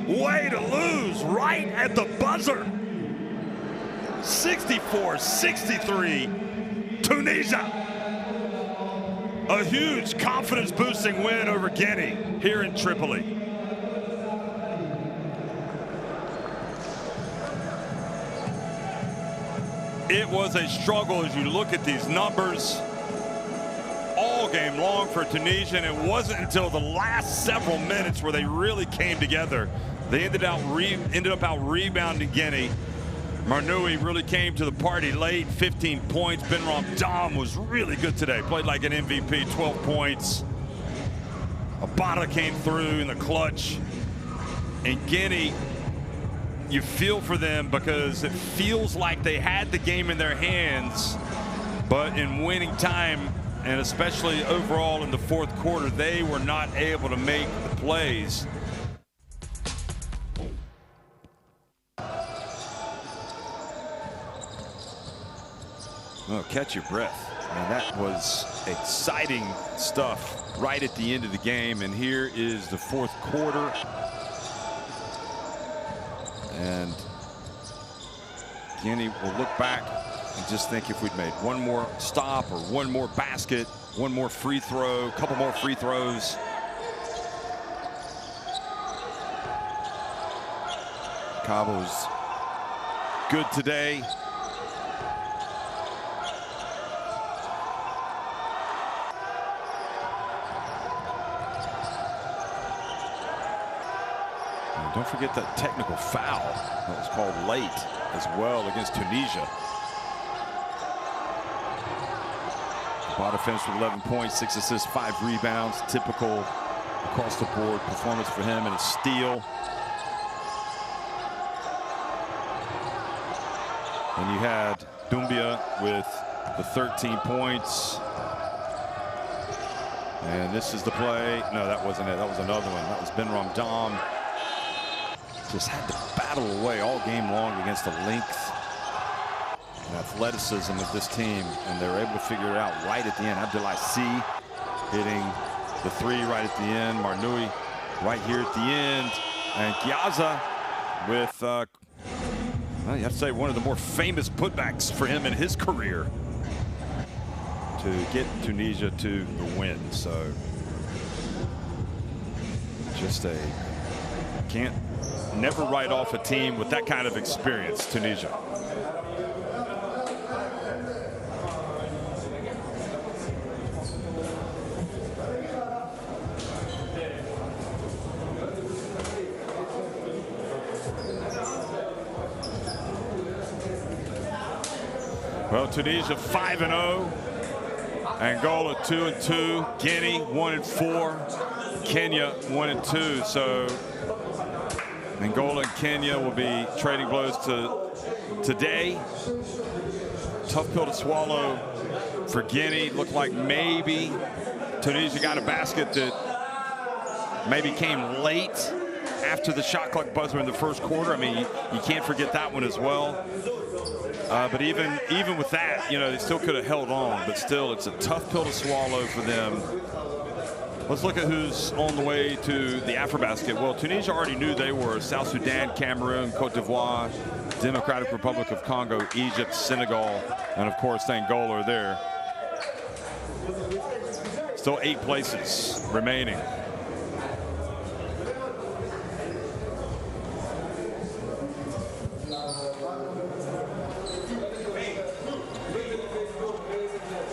way to lose, right at the buzzer. 64-63, Tunisia. A huge confidence-boosting win over Guinea here in Tripoli. It was a struggle as you look at these numbers all game long for Tunisia, and it wasn't until the last several minutes where they really came together. They ended up out rebounding Guinea Marnoui really came to the party late, 15 points. Benram Dom was really good today, played like an MVP, 12 points. Abada came through in the clutch. And Guinea, you feel for them because it feels like they had the game in their hands, but in winning time, and especially overall in the fourth quarter, they were not able to make the plays. Oh, catch your breath. And that was exciting stuff right at the end of the game. And here is the fourth quarter. And Guinea will look back and just think, if we'd made one more stop or one more basket, one more free throw, a couple more free throws. Cabo's good today. Don't forget that technical foul that was called late as well against Tunisia. Abada finished with 11 points, 6 assists, 5 rebounds. Typical across the board performance for him, and a steal. And you had Doumbia with the 13 points. And this is the play. No, that wasn't it. That was another one. That was Benram Dom. Just had to battle away all game long against the length and athleticism of this team, and they were able to figure it out right at the end. Abdoulaye C hitting the three right at the end. Marnoui right here at the end, and Giaza with, well, you have to say, one of the more famous putbacks for him in his career to get Tunisia to the win. So just never write off a team with that kind of experience, Tunisia. Well, Tunisia 5-0, Angola 2-2, Guinea 1-4, Kenya 1-2. So Angola and Kenya will be trading blows today. Tough pill to swallow for Guinea. Looked like maybe Tunisia got a basket that maybe came late after the shot clock buzzer in the first quarter. I mean, you can't forget that one as well. But even with that, you know, they still could have held on. But still, it's a tough pill to swallow for them. Let's look at who's on the way to the AfroBasket. Well, Tunisia already knew they were. South Sudan, Cameroon, Cote d'Ivoire, Democratic Republic of Congo, Egypt, Senegal, and of course Angola are there. Still 8 places remaining.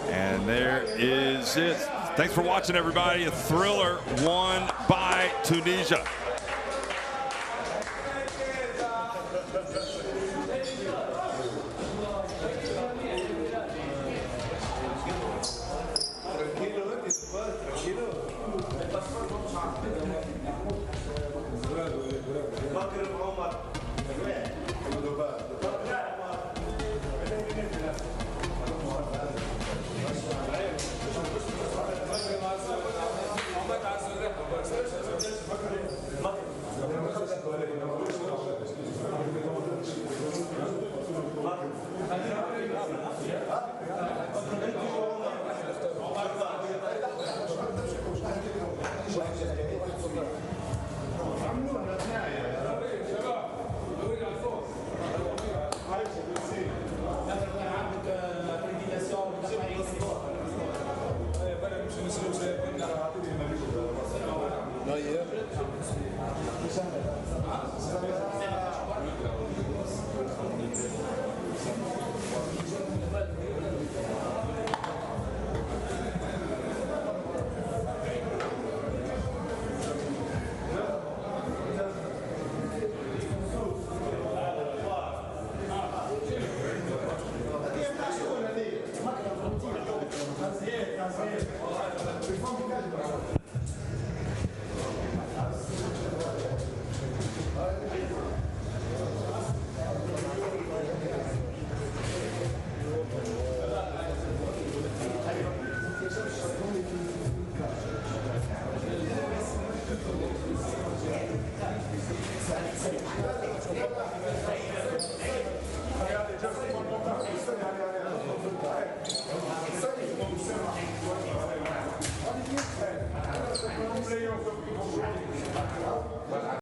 And there is it. Thanks for watching, everybody. A thriller won by Tunisia.